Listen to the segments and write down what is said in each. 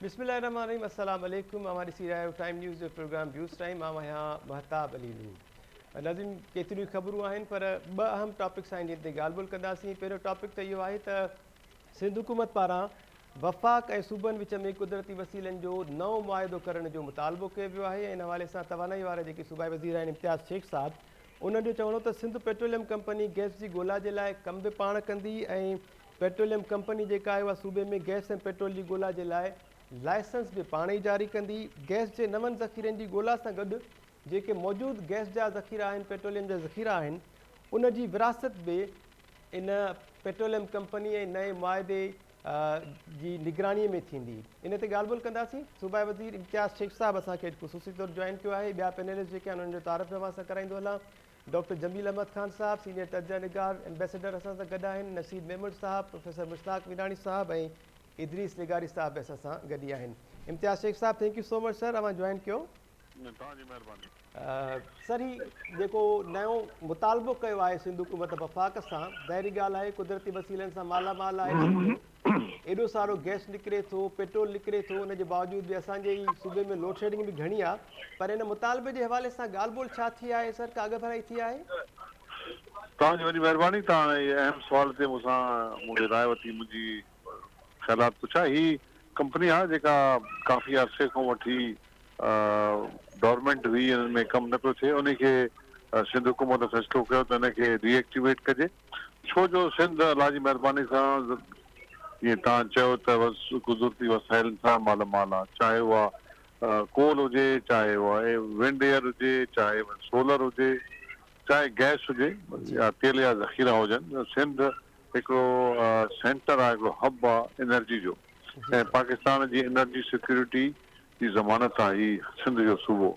बिस्मिल्लाहिर्रहमानिर्रहीम अस्सलाम वालेकुम। हमारी सी रहा टाइम न्यूज़ जो प्रोग्राम व्यूज़ टाइम आम यहाँ महताब अली नूर। नाज़िम केतिरियूं ख़बरूं आहिनि पर ॿ अहम टॉपिक्स आहिनि जिन ते ॻाल्हि ॿोल कंदासीं। पहिरियों टॉपिक त इहो आहे त सिंध हुकूमत पारां वफ़ाक़ ऐं सूबनि विच में कुदरती वसीलनि जो नओं मुआहिदो करण जो मुतालबो कयो वियो आहे। इन हवाले सां तवानाई वारा जेके सूबाई वज़ीर आहिनि इम्तियाज़ शेख साहब उन्हनि जो चवणो त सिंध पेट्रोलियम कंपनी गैस जी ॻोल्हा जे लाइ कम बि पाण कंदी ऐं पेट्रोलियम कंपनी जेका आहे उहा सूबे में गैस ऐं पेट्रोल जी ॻोल्हा जे लाइ लाइसेंस बि पाण ई जारी कंदी। गैस जे नवनि ज़ख़ीरनि जी ॻोल्हा सां गॾु जेके मौजूदु गैस जा ज़ख़ीरा आहिनि पेट्रोलियम जा ज़ख़ीरा आहिनि उन जी विरासत बि इन पेट्रोलियम कंपनी ऐं नए मुआदे जी निगरानीअ में थींदी। इन ते ॻाल्हि ॿोल कंदासीं। सूबाई वज़ीर इम्तियाज़ शेख साहब असांखे ख़ुसूसी तौरु जॉइन कयो आहे। ॿिया पैनलिस्ट जेके आहिनि उन्हनि जो तारीफ़ मां सां कराईंदो हलां। डॉक्टर जमील अहमद ख़ान साहब सीनियर तर्जुमा निगार एम्बेसडर असां सां गॾु आहिनि। नसीद मेमून साहब, प्रोफेसर मुश्ताक विराणी साहब ऐं इदरीस निगारी साहब असां सां गॾु ई आहिनि। इम्तियाज़ शेख साहब thank you so much sir अवां जॉइन कयो। तव्हांजी महिरबानी। सर ही जेको नयो मुतालबो कयो आहे सिंध हुकूमत वफ़ाक़ सां, ज़ाहिरी ॻाल्हि आहे कुदरती वसीलनि सां मालामाल आहे सिंध। एॾो सारो गैस निकिरे थो, पेट्रोल निकिरे थो, उनजे बावजूदि बि असांजे ई सूबे में लोड शेडिंग बि घणी आहे। पर इन मुतालबे जे हवाले सां ॻाल्हि ॿोल छा थी आहे सर, का भराई थी आहे? तव्हांजी वॾी महिरबानी। तव्हां इहे अहम सुवाल ते मूंसां मुंहिंजी राय वठी मुंहिंजी ख़्यालात पुछा। ही कंपनी आहे जेका काफ़ी अरसे खां वठी गवर्नमेंट हुई, हिन में कमु न पियो थिए। उनखे सिंध हुकूमत फ़ैसिलो कयो त हिनखे रीएक्टिवेट कजे। छो जो सिंध अलाह जी महिरबानी सां जीअं तव्हां चयो त कुदरती वसाइलनि सां मालामाल आहे, चाहे उहा कोल हुजे, चाहे उहा विंड एयर हुजे, चाहे सोलर हुजे, चाहे गैस हुजे जी या तेल जा ज़ख़ीरा हुजनि। सिंध हिकिड़ो सेंटर आहे, हिकिड़ो हब आहे एनर्जी जो, जी ऐं सर। पाकिस्तान जी एनर्जी सिक्योरिटी जी ज़मानत आहे ही सिंध जो सूबो।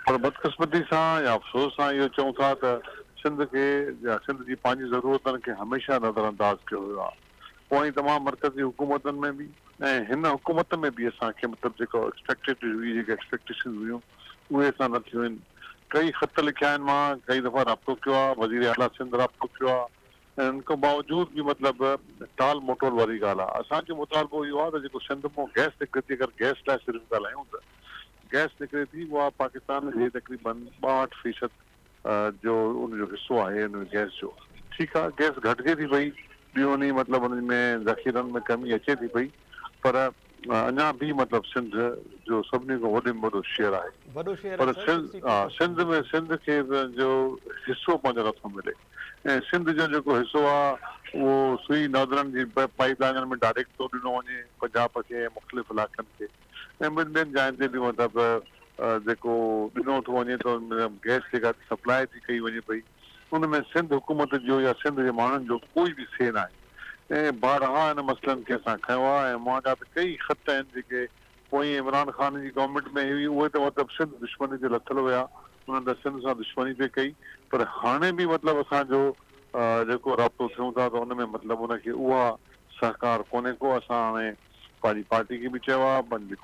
पर बदकिस्मती सां या अफ़सोस सां इहो चऊं था त सिंध खे या सिंध जी पंहिंजी ज़रूरतनि खे हमेशह नज़रअंदाज़ कयो वियो आहे। पोइ तमामु मर्कज़ी हुकूमतनि में बि ऐं हिन हुकूमत में बि असांखे मतिलबु जेको एक्सपेक्टेड हुई, जेके एक्सपेक्टेशन हुयूं उहे असां न थियूं आहिनि। कई ख़त लिखिया आहिनि, मां कई दफ़ा राब्तो कयो आहे, वज़ीर आला सिंध राब्तो कयो आहे, ऐं उन खां बावजूदि बि मतिलबु टाल मोटोल वारी ॻाल्हि आहे। असांजो मुतालबो इहो आहे त जेको सिंध मां गैस निकिरे थी, अगरि गैस लाइ सिर्फ़ु ॻाल्हायूं त गैस निकिरे थी उहा पाकिस्तान जे तक़रीबन 62% जो उनजो हिसो आहे उन गैस जो। ठीकु आहे, गैस घटिजे थी पई, ॾींहों ॾींहुं मतिलबु उन में ज़ख़ीरनि में कमी अचे थी पई, पर अञा बि मतिलबु सिंध जो सभिनी खां वॾे में वॾो शेयर आहे। वॾो शेयर पर आहे सर, सिंध 62%। सिंध में सिंध खे जो हिसो पंहिंजो नथो मिले, ऐं सिंध जो जेको हिसो आहे उहो सुई नौदरनि जी पाइप लाइननि में डायरेक्ट थो ॾिनो वञे, पंजाब खे ऐं मुख़्तलिफ़ इलाइक़नि खे, ऐं ॿिनि ॿियनि जायुनि ते बि मतिलबु जेको ॾिनो थो वञे थो गैस जेका सप्लाई थी कई वञे पई, उन में सिंध हुकूमत जो या सिंध जे माण्हुनि जो कोई बि से न आहे। ऐं बारहा हिन मसइलनि खे असां खयो आहे, ऐं मुंहिंजा त कई ख़त आहिनि जेके पोइ इमरान ख़ान जी गवर्नमेंट में हुई, उहे त मतिलबु सिंध दुश्मनी ते लथल हुया, उन्हनि त सिंध सां दुश्मनी पे कई। पर हाणे बि मतिलबु असांजो जेको राब्तो थियूं था त हुन में मतिलबु उनखे उहा सहकार कोन्हे को। असां हाणे पंहिंजी पार्टी खे बि चयो आहे, पंहिंजी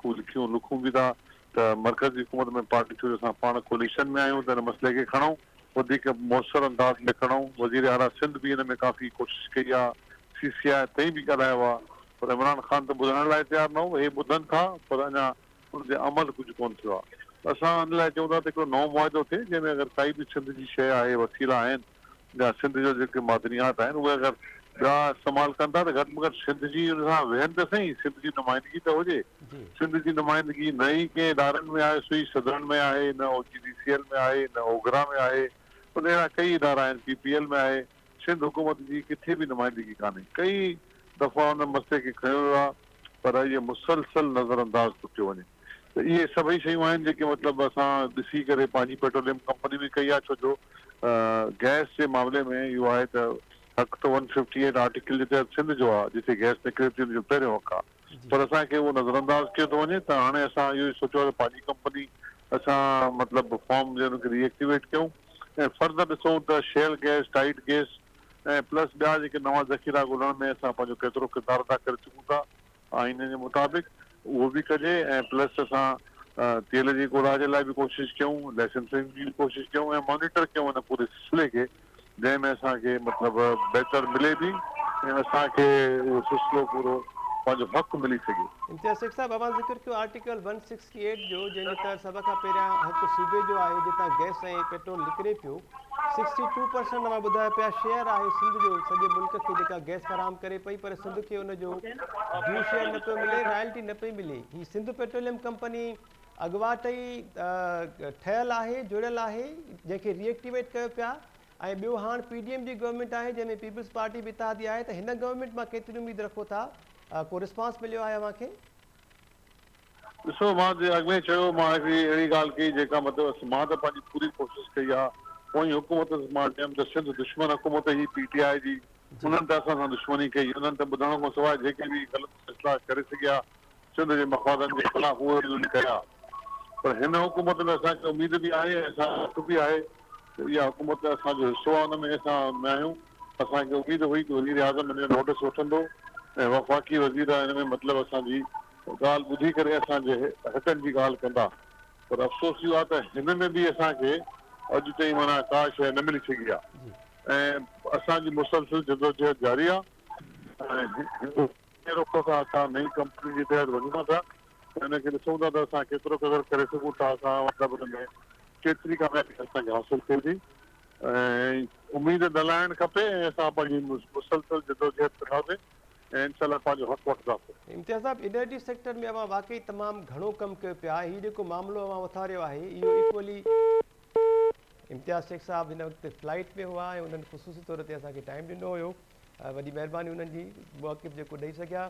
लिखूं बि था त मर्कज़ी हुकूमत में पार्टी छो जो असां पाण कोलिशन में आहियूं त हिन मसइले खे खणूं, वधीक मुयसर अंदाज़ में खणूं। वज़ीर आला सिंध बि हिन में काफ़ी कोशिशि कई आहे, CCI ताईं बि ॻाल्हायो आहे, पर इमरान ख़ान त ॿुधण लाइ तयारु न हो। हे ॿुधनि था पर अञा हुनते अमल कुझु कोन्ह थियो आहे। असां हिन लाइ चऊं था त हिकिड़ो नओं मुआदो थिए जंहिंमें अगरि काई बि सिंध जी शइ आहे, वसीला आहिनि या सिंध जो जेके मादनियात आहिनि उहे अगरि ॿिया इस्तेमालु कनि था त घटि में घटि सिंध जी हुन सां वेहनि त सही, सिंध जी नुमाइंदगी त हुजे। जी सिंध जी नुमाइंदगी न ई कंहिं इदारनि में आहे, सुई सदन में आहे, न OGDCL में आहे, न ओघरा में आहे, उन अहिड़ा कई इदारा आहिनि, PPL में आहे। सिंध हुकूमत जी किथे बि नुमाइंदगी कान्हे। कई दफ़ा हुन मसइले खे खयो वियो आहे, पर इहो मुसलसल नज़रअंदाज़ थो कयो वञे। त इहे सभई शयूं आहिनि जेके मतिलबु असां ॾिसी करे पंहिंजी पेट्रोलियम कंपनी बि कई आहे, छो जो गैस जे मामले में इहो आहे त हक़ त 158 आर्टिकल जे तहत सिंध जो आहे, जिते गैस निकिरे थी हुनजो पहिरियों हक़ आहे, जी पर असांखे उहो नज़रअंदाज़ कयो थो वञे। त हाणे असां इहो ई सोचियो आहे त पंहिंजी कंपनी असां मतिलबु फॉर्म जे हुनखे रीएक्टिवेट कयूं, ऐं फर्दर ॾिसूं त शेल गैस, टाइट गैस ऐं प्लस ॿिया जेके नवां ज़ख़ीरा ॻोल्हण में असां पंहिंजो केतिरो किरदारु अदा करे सघूं था आईने जे मुताबिक़, उहो बि कजे। ऐं प्लस असां तेल जी ॻोल्हा जे लाइ बि कोशिशि कयूं, लाइसेंसिंग जी बि कोशिशि कयूं, ऐं मॉनिटर कयूं हिन पूरे सिलसिले खे, जंहिंमें असांखे मतिलबु बहितर मिले बि ऐं असांखे उहो सिलसिलो पूरो पंहिंजो हक़ मिली सघे। इम्तियाज़ शेख साहब, अवां ज़िक्र कयो आर्टिकल 168 जो, जंहिंजे तहत सभ खां पहिरियां हक़ सूबे जो आहे जितां गैस ऐं पेट्रोल निकिरे पियो। 62% अवां ॿुधायो पिया शेयर आहे सिंध जो सॼे मुल्क खे, जेका गैस फराहम करे पई, पर सिंध खे उनजो ड्यू शेयर न पियो मिले, रॉयल्टी न पई मिले। ही सिंध पेट्रोलियम कंपनी अॻुवाट ई ठहियलु आहे, जुड़ियल आहे, जंहिंखे रीएक्टिवेट कयो पिया। ऐं ॿियो हाणे PDM जी गवर्नमेंट आहे, जंहिंमें पीपल्स पार्टी बि इतिहादी आहे, त हिन गवर्नमेंट मां केतिरी उमेद रखो था? को रिस्पॉन्स मिलियो आहे अव्हांखे? ॾिसो, मां जे अॻु में चयो, मां हिकिड़ी अहिड़ी ॻाल्हि कई जेका मतिलबु मां त पंहिंजी पूरी कोशिशि कई आहे। पोइ हुकूमत मां चयुमि त सिंध दुश्मन हुकूमत ही PTI जी, जी उन्हनि त असां सां दुश्मनी कई। उन्हनि त ॿुधण खां सवाइ जेके बि ग़लति फ़ैसिला करे सघिया सिंध जे मफ़ादनि जे ख़िलाफ़, उहे उन्हनि कया। पर हिन हुकूमत में असांखे उमेद बि आहे ऐं असां हक़ बि आहे। इहा हुकूमत असांजो हिसो आहे, हुन में असां न आहियूं। असांखे उमेद हुई त वज़ीर आज़म हिन जो नोटिस वठंदो ऐं वफ़ाक़ी वज़ीर हिन में मतिलबु असांजी ॻाल्हि ॿुधी करे असांजे हक़नि जी ॻाल्हि कंदा। पर अफ़सोस इहो आहे त हिन में बि असांखे अॼु ताईं माना का शइ न मिली सघी जी आहे ऐं असांजी मुसलसिल जदोजहद जारी आहे। ऐं रुख सां असां नई कंपनी जे तहत वञूं था, हिनखे ॾिसूं था त असां केतिरो क़दुरु करे सघूं था। असां मतिलबु हुन में केतिरी कामयाबी असांखे हासिलु थिए थी ऐं उमेद न लाइणु खपे ऐं असां पंहिंजी मुसलसिल जदोजहद कंदासीं ऐं इनशाला पंहिंजो हक़ वठंदासीं। इम्तियाज़ साहब, एनर्जी सेक्टर में अवां वाकई तमामु घणो कमु कयो पिया। हीउ जेको मामिलो अवां उथारियो आहे, इहो इक्वली इम्तियाज़ शेख साहब हिन वक़्तु फ्लाइट में हुआ ऐं उन्हनि ख़ुसूसी तौर ते असांखे टाइम ॾिनो हुयो। वॾी महिरबानी उन्हनि जी, वाक़िफ़ जेको ॾेई सघिया।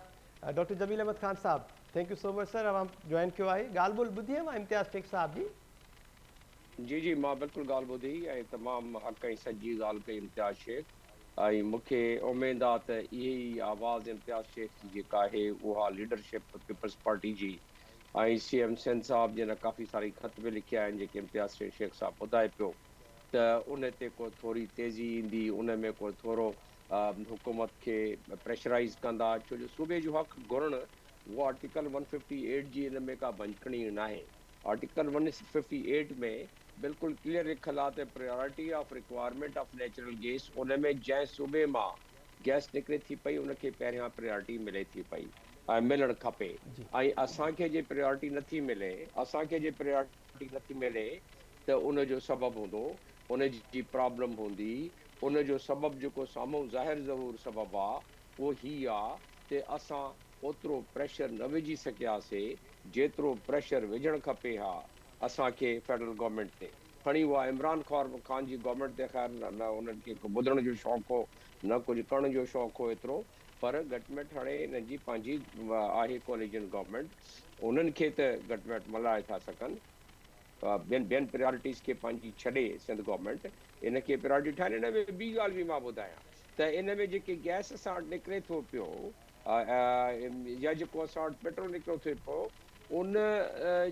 डॉक्टर जमील अहमद ख़ान साहब, thank you so much sir, अवां जॉइन कयो आहे। ॻाल्हि ॿोल्हि ॿुधी अवां इम्तियाज़ शेख साहब जी? जी जी, मां बिल्कुलु ॻाल्हि ॿुधी ऐं तमामु हक़ ऐं सॼी ॻाल्हि कई इम्तियाज़ शेख। ऐं मूंखे उमेदु आहे त इहा ई आवाज़ इम्तियाज़ शेख जी जेका आहे उहा लीडरशिप पीपल्स पार्टी जी ऐं CM सिंध साहब जिन काफ़ी सारी ख़त बि लिखिया आहिनि, जेके इम्तियाज़ शेख साहब ॿुधाए पियो त उन ते को थोरी तेज़ी ईंदी, उन में को थोरो हुकूमत खे प्रेशराइज़ कंदा। छो जो सूबे जो हक़ घुरणु उहो आर्टिकल 158 जी हिन में का भंजकणी न आहे। आर्टिकल 158 में बिल्कुलु क्लियर लिखियलु आहे त priority of requirement of natural gas, उन में जंहिं सूबे मां गैस निकिरे थी पई उनखे पहिरियां प्रायोरिटी मिले थी पई ऐं मिलणु खपे। ऐं असांखे जे प्रायोरिटी नथी मिले, असांखे जे प्रायोरिटी नथी मिले त उनजो सबबु हूंदो, उनजी प्रॉब्लम हूंदी। उनजो सबबु जेको साम्हूं ज़ाहिर ज़रूर सबबु आहे उहो हीउ आहे त असां ओतिरो प्रेशर न विझी सघियासीं जेतिरो प्रेशर विझणु खपे हा असांखे फेडरल गवर्नमेंट ते। खणी उहा इमरान ख़ान जी गवर्नमेंट ते ख़ैर न उन्हनि खे ॿुधण जो शौक़ु हो, न कुझु करण जो शौक़ु हो एतिरो, पर घटि में घटि हाणे हिननि जी पंहिंजी आहे कोलिजन गवर्नमेंट, उन्हनि खे त घटि में घटि मल्हाए था सघनि। ॿियनि प्रायोरिटीज़ खे पंहिंजी छॾे सिंध गवर्नमेंट इन खे प्रायोरिटी ठाहिनि। हिन में ॿी ॻाल्हि बि मां ॿुधायां त इन में जेके गैस असां वटि निकिरे थो पियो या जेको असां वटि पेट्रोल निकिरो थिए पियो, उन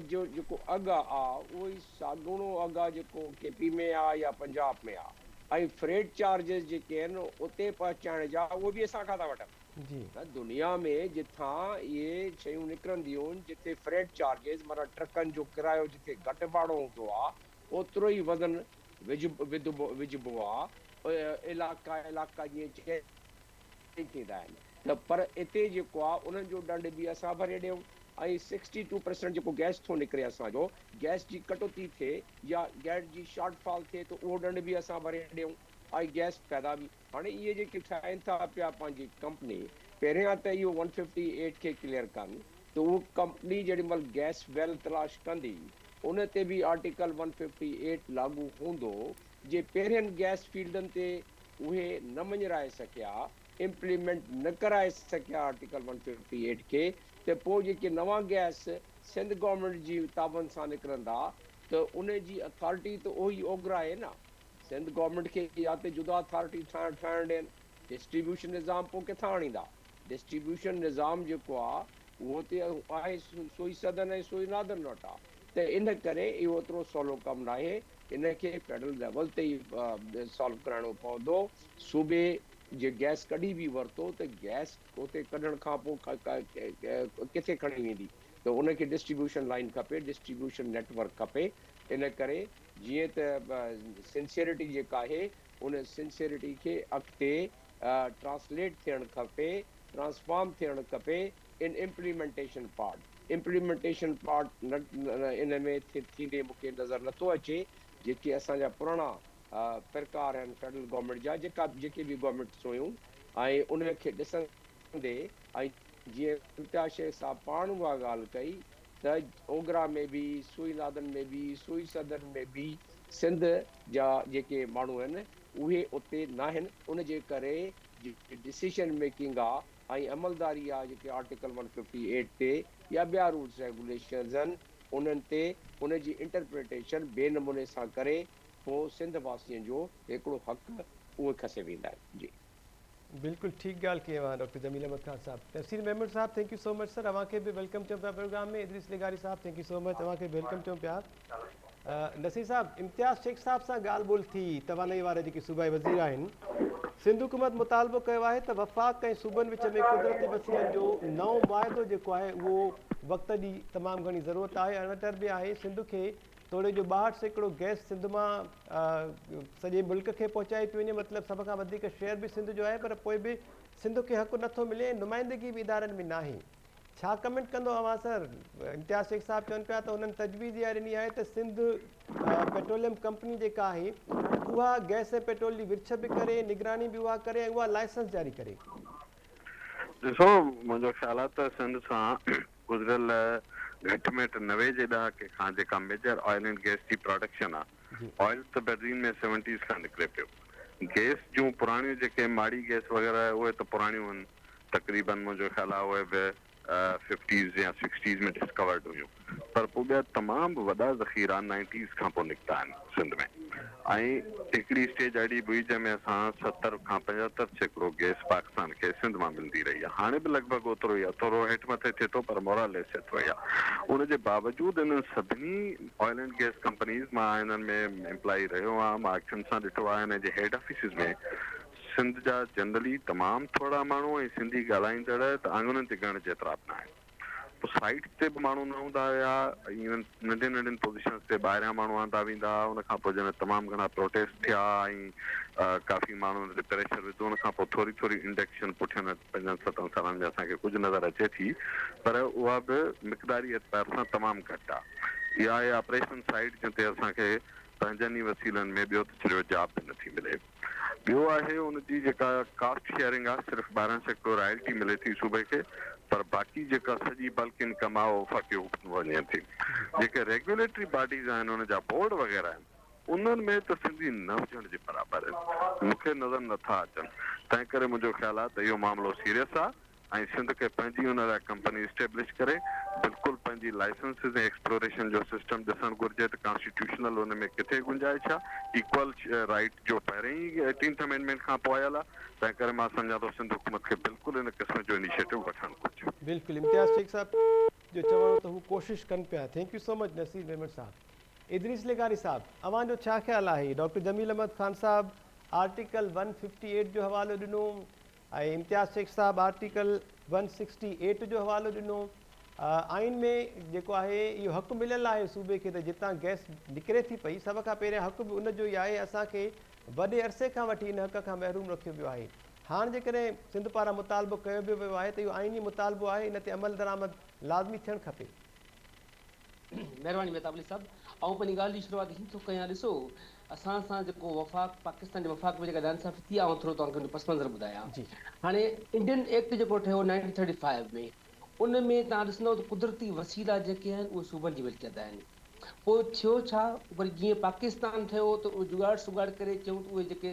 जो जेको अघु आहे उहो ई साॻियो अघु आहे जेको KP में आहे या पंजाब में आहे। ऐं फ्रेट चार्जिस जेके आहिनि उते पहुचाइण जा उहे बि असां खां था वठनि। जी दुनिया में जिथां इहे शयूं निकिरंदियूं आहिनि, जिते फ्रेट चार्जिस माना ट्रकनि जो किरायो जिते घटि भाड़ो हूंदो आहे, ओतिरो ई वज़न विझिबो आहे। इलाइक़ा जीअं थींदा आहिनि त पर हिते जेको आहे उन्हनि जो दंड बि असां भरे ॾियूं। ऐं 62% जेको गैस थो निकिरे असांजो, गैस जी कटौती थिए या गैस जी शॉर्टफॉल थिए त उहो दंड बि असां भरे ॾियूं ऐं गैस पैदा बि। हाणे इहे जेके ठाहिनि था पिया पंहिंजी कंपनी, पहिरियां त इहो 158 खे क्लियर कनि त उहो कंपनी जेॾी महिल गैस वेल तलाश कंदी उन ते बि आर्टिकल 158 लागू हूंदो। जे पहिरियनि गैस फील्डनि ते उहे न मञराए सघिया, इम्प्लीमेंट न कराए सघिया आर्टिकल 158 खे, त पोइ जेके नवां गैस सिंध गवर्नमेंट जी ताबनि सां निकिरंदा त उन जी अथॉरिटी त उहो ई ओघराए न। सिंध गवर्नमेंट खे या त जुदा अथॉरिटी ठाहिण ॾियनि। डिस्ट्रीब्यूशन निज़ाम पोइ किथां आणींदा? डिस्ट्रीब्यूशन निज़ाम जेको आहे उहो त आहे सोई सदन ऐं सोई नादन वटि आहे। त इन करे इहो ओतिरो सवलो कमु न आहे। इनखे फेडरल लेवल ते ई सॉल्व कराइणो पवंदो। सूबे जे गैस कढी बि वरितो त गैस उते कढण खां पोइ किथे खणी वेंदी? त उनखे डिस्ट्रीब्यूशन लाइन खपे, डिस्ट्रीब्यूशन नेटवर्क खपे। इन करे जीअं त सिंसियरिटी जेका आहे उन सिंसियरिटी खे अॻिते ट्रांसलेट थियणु खपे, ट्रांसफॉर्म थियणु खपे इन इम्प्लीमेंटेशन पार्ट इन में थींदे मूंखे नज़र नथो अचे। जेके असांजा पुराणा प्रकार आहिनि फेडरल गवर्नमेंट जा, जेके बि गवर्नमेंट्स हुयूं, ऐं उनखे ॾिसंदे ऐं जीअं इम्तियाज़ शेख साहब पाण उहा ॻाल्हि कई त ओगरा में बि, सुई नादन में बि, सुई सदन में बि सिंध जा जेके माण्हू आहिनि उहे उते न आहिनि। उन जे करे डिसीशन मेकिंग आहे ऐं अमलदारी आहे जेके आर्टिकल 158 ते या ॿिया रूल्स रेगुलेशन्स आहिनि उन्हनि ते उन जी इंटरप्रिटेशन ॿिए नमूने सां करे पोइ सिंध वासियुनि जो हिकिड़ो हक़ उहे खसे वेंदा आहिनि। जी बिल्कुलु ठीकु ॻाल्हि कई आहे डॉक्टर जमील अहमद ख़ान साहब। तहसील महमूद साहब, thank you so much sir, तव्हांखे बि वेलकम चऊं पिया प्रोग्राम में। इदरीस लेगारी साहब, थैंक यू सो मच, तव्हांखे वेलकम चऊं पिया। नसीर साहब, इम्तियाज़ शेख साहब सां ॻाल्हि ॿोल थी, तवानई वारा जेके सूबाई वज़ीर आहिनि, सिंध हुकूमत मुतालबो कयो आहे त वफ़ाक़ ऐं सूबनि विच में कुदरती वसीलनि जो नओं मुआहिदो जेको आहे उहो वक़्त जी तमामु घणी ज़रूरत आहे। अनटर बि आहे सिंध खे तोड़े जो 62% गैस सिंध मां सॼे मुल्क खे पहुचाई थी वञे, मतिलबु सभ खां वधीक शेयर बि सिंध जो आहे, पर पोइ बि सिंध खे हक़ु नथो मिले, नुमाइंदगी बि इदारनि में नाहे। छा कमेंट कंदो अवां सर? इम्तियाज़ शेख साहब चवनि पिया त हुननि तजवीज़ इहा ॾिनी आहे त सिंध पेट्रोलियम कंपनी जेका आहे उहा गैस ऐं पेट्रोल जी विर्छ बि करे, निगरानी बि उहा करे ऐं उहा लाइसेंस जारी करे। ॾिसो, मुंहिंजो ख़्यालु आहे त सिंध सां गुज़िरियल घटि में घटि 90 जे ॾहाके खां जेका मेजर ऑयल एंड गैस जी प्रोडक्शन आहे, ऑयल त बहितरीन में 70s खां निकिरे पियो। गैस जूं पुराणियूं जेके माड़ी गैस वग़ैरह उहे त पुराणियूं आहिनि, तक़रीबन मुंहिंजो ख़्यालु आहे उहे बि 50s या 60s में डिस्कवर्ड हुयूं, पर पोइ ॿिया तमामु वॾा ज़ख़ीरा 90s खां पोइ निकिता आहिनि सिंध में। ऐं हिकिड़ी स्टेज अहिड़ी हुई जंहिंमें असां 70 खां 75% गैस पाकिस्तान खे सिंध मां मिलंदी रही आहे। हाणे बि लॻभॻि ओतिरो ई आहे, थोरो हेठि मथे थिए थो, पर मोरालेस एतिरो ई आहे। उनजे बावजूदि इन्हनि सभिनी ऑयल एंड गैस कंपनीज़ मां हिननि में एम्प्लॉई रहियो आहियां, मां अखियुनि सां ॾिठो आहे हिन जे हेड ऑफिसिस में सिंध जा जनरली तमामु थोरा माण्हू ऐं सिंधी ॻाल्हाईंदड़ त आंगुरनि ते ॻणण जेतिरा बि न आहिनि। पोइ साइट ते बि माण्हू न हूंदा हुया, इवन नंढियुनि नंढियुनि पोज़ीशन्स ते ॿाहिरियां माण्हू आंदा वेंदा, उनखां पोइ जॾहिं तमामु घणा प्रोटेस्ट थिया ऐं काफ़ी माण्हुनि ते प्रेशर विधो, उनखां पोइ थोरी थोरी इंडक्शन पुठियनि 5-7 सालनि में असांखे कुझु नज़र अचे थी, पर उहा बि मिक़दारी एतबार सां तमामु घटि आहे। इहा आहे ऑपरेशन साइट जिते असांखे पंहिंजनि ई वसीलनि में ॿियो त चढ़ियो जॉब बि नथी मिले। ॿियो आहे उनजी जेका कास्ट शेयरिंग आहे, सिर्फ़ु 12% रॉयल्टी मिले थी सूबे खे, पर बाक़ी जेका सॼी बल्क इनकम आहे उहो वफ़ाक़ी हुकूमत वञे थी। जेके रेगुलेटरी बॉडीज़ आहिनि, उन जा बोर्ड वग़ैरह आहिनि, उन्हनि में त सिंधी न हुजण जे बराबरि आहिनि, मूंखे नज़र नथा अचनि। तंहिं करे मुंहिंजो ख़्यालु आहे त इहो मामिलो सीरियस आहे ऐं सिंध खे पंहिंजी हुन लाइ कंपनी इस्टेब्लिश करे बिल्कुलु पंहिंजी लाइसेंसिस ऐं एक्सप्लोरेशन जो सिस्टम ॾिसणु घुरिजे त कॉन्स्टिट्यूशनल हुन में किथे गुंजाइश आहे। इक्वल राइट जो पहिरें ई 18th अमेंडमेंट खां पोइ आयल आहे, तंहिं करे मां सम्झां थो सिंध हुकूमत खे बिल्कुलु इन क़िस्म जो इनिशिएटिव वठणु घुरिजे। बिल्कुलु इम्तियाज़ शेख साहब जो चवणो त हू कोशिशि कनि पिया। Thank you so much Naseer Mahmood साहब। इदरीस लेगारी साहब, अवांजो छा ख़्यालु आहे? डॉक्टर जमील अहमद ख़ान साहब आर्टिकल 158 जो हवालो ॾिनो ऐं इम्तियाज़ शेख साहब आर्टिकल 168 जो हवालो ॾिनो। आइन में जेको आहे इहो हक़ु मिलियल आहे सूबे खे त जितां गैस निकिरे थी पई, सभ खां पहिरियां हक़ु बि उनजो ई आहे। असांखे वॾे अरसे खां वठी इन हक़ खां महरूम रखियो वियो आहे। हाणे जेकॾहिं सिंध पारां मुतालबो कयो बि वियो आहे त इहो आइनी मुतालबो आहे, इन ते अमल दरामद लाज़मी थियणु खपे। महिरबानी मेहताब अली साहब, ऐं पंहिंजी ॻाल्हि जी शुरूआति हीअं थो कयां। ॾिसो, असां सां जेको वफ़ाक़ पाकिस्तान जे वफ़ाक़ में जेका नाइंसाफ़ी थी आहे, थोरो तव्हांखे पस मंज़र ॿुधायां। हाणे इंडियन एक्ट जेको ठहियो 1935 में, उन में तव्हां ॾिसंदव त कुदरती वसीला जेके आहिनि उहे सूबनि जी मिल्कियत आहिनि। पोइ थियो छा, वरी जीअं पाकिस्तान ठहियो त उहो जुगाड़ सुगाड़ करे चयूं त उहे जेके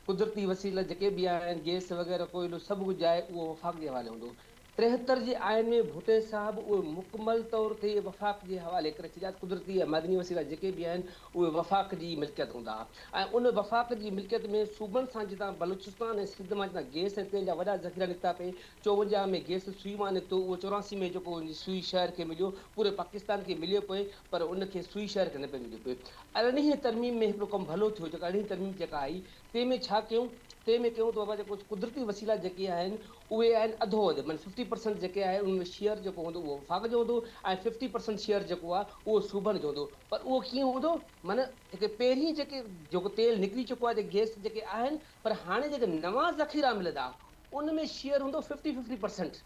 कुदरती वसीला जेके बि आहिनि, गैस वग़ैरह कोयलो सभु कुझु आहे, उहो वफ़ाक़ जे हवाले हूंदो। 73 जे आइन में भुट्टे साहब उहे मुकमल तौर ते वफ़ाक़ जे हवाले करे छॾिया, कुदरती ऐं मदनी वसीला जेके बि आहिनि उहे वफ़ाक़ जी मिल्कियत हूंदा। ऐं उन वफ़ाक़ जी मिल्कियत में सूबनि सां जितां बलूचिस्तान ऐं सिंध मां जितां गैस ऐं तेल जा वॾा ज़ख़ीरा निकिता पे, 54 में गैस सुई मां निकितो, उहो 84 में जेको सुई शहर खे मिलियो, पूरे पाकिस्तान खे मिलियो पिए, पर उनखे सुई शहर खे न पियो मिलियो पिए। अरिड़हीं तरमीम में हिकिड़ो कमु भलो थियो, जेका 18हीं तरमीम जेका आई, तंहिंमें छा कयूं, तंहिंमें कयूं त बाबा जेको कुदरती वसीला जेके आहिनि उहे आहिनि अधो अधु, माना 50% जेके आहे उनमें शेयर जेको हूंदो उहो वफ़ाक़ जो हूंदो ऐं 50% शेयर जेको आहे उहो सूबनि जो हूंदो। पर उहो कीअं हूंदो, माना जेके पहिरीं जेको तेल निकिरी चुको आहे, गैस जेके आहिनि, पर हाणे जेके नवां ज़ख़ीरा मिलंदा उन में शेयर हूंदो 50-50%।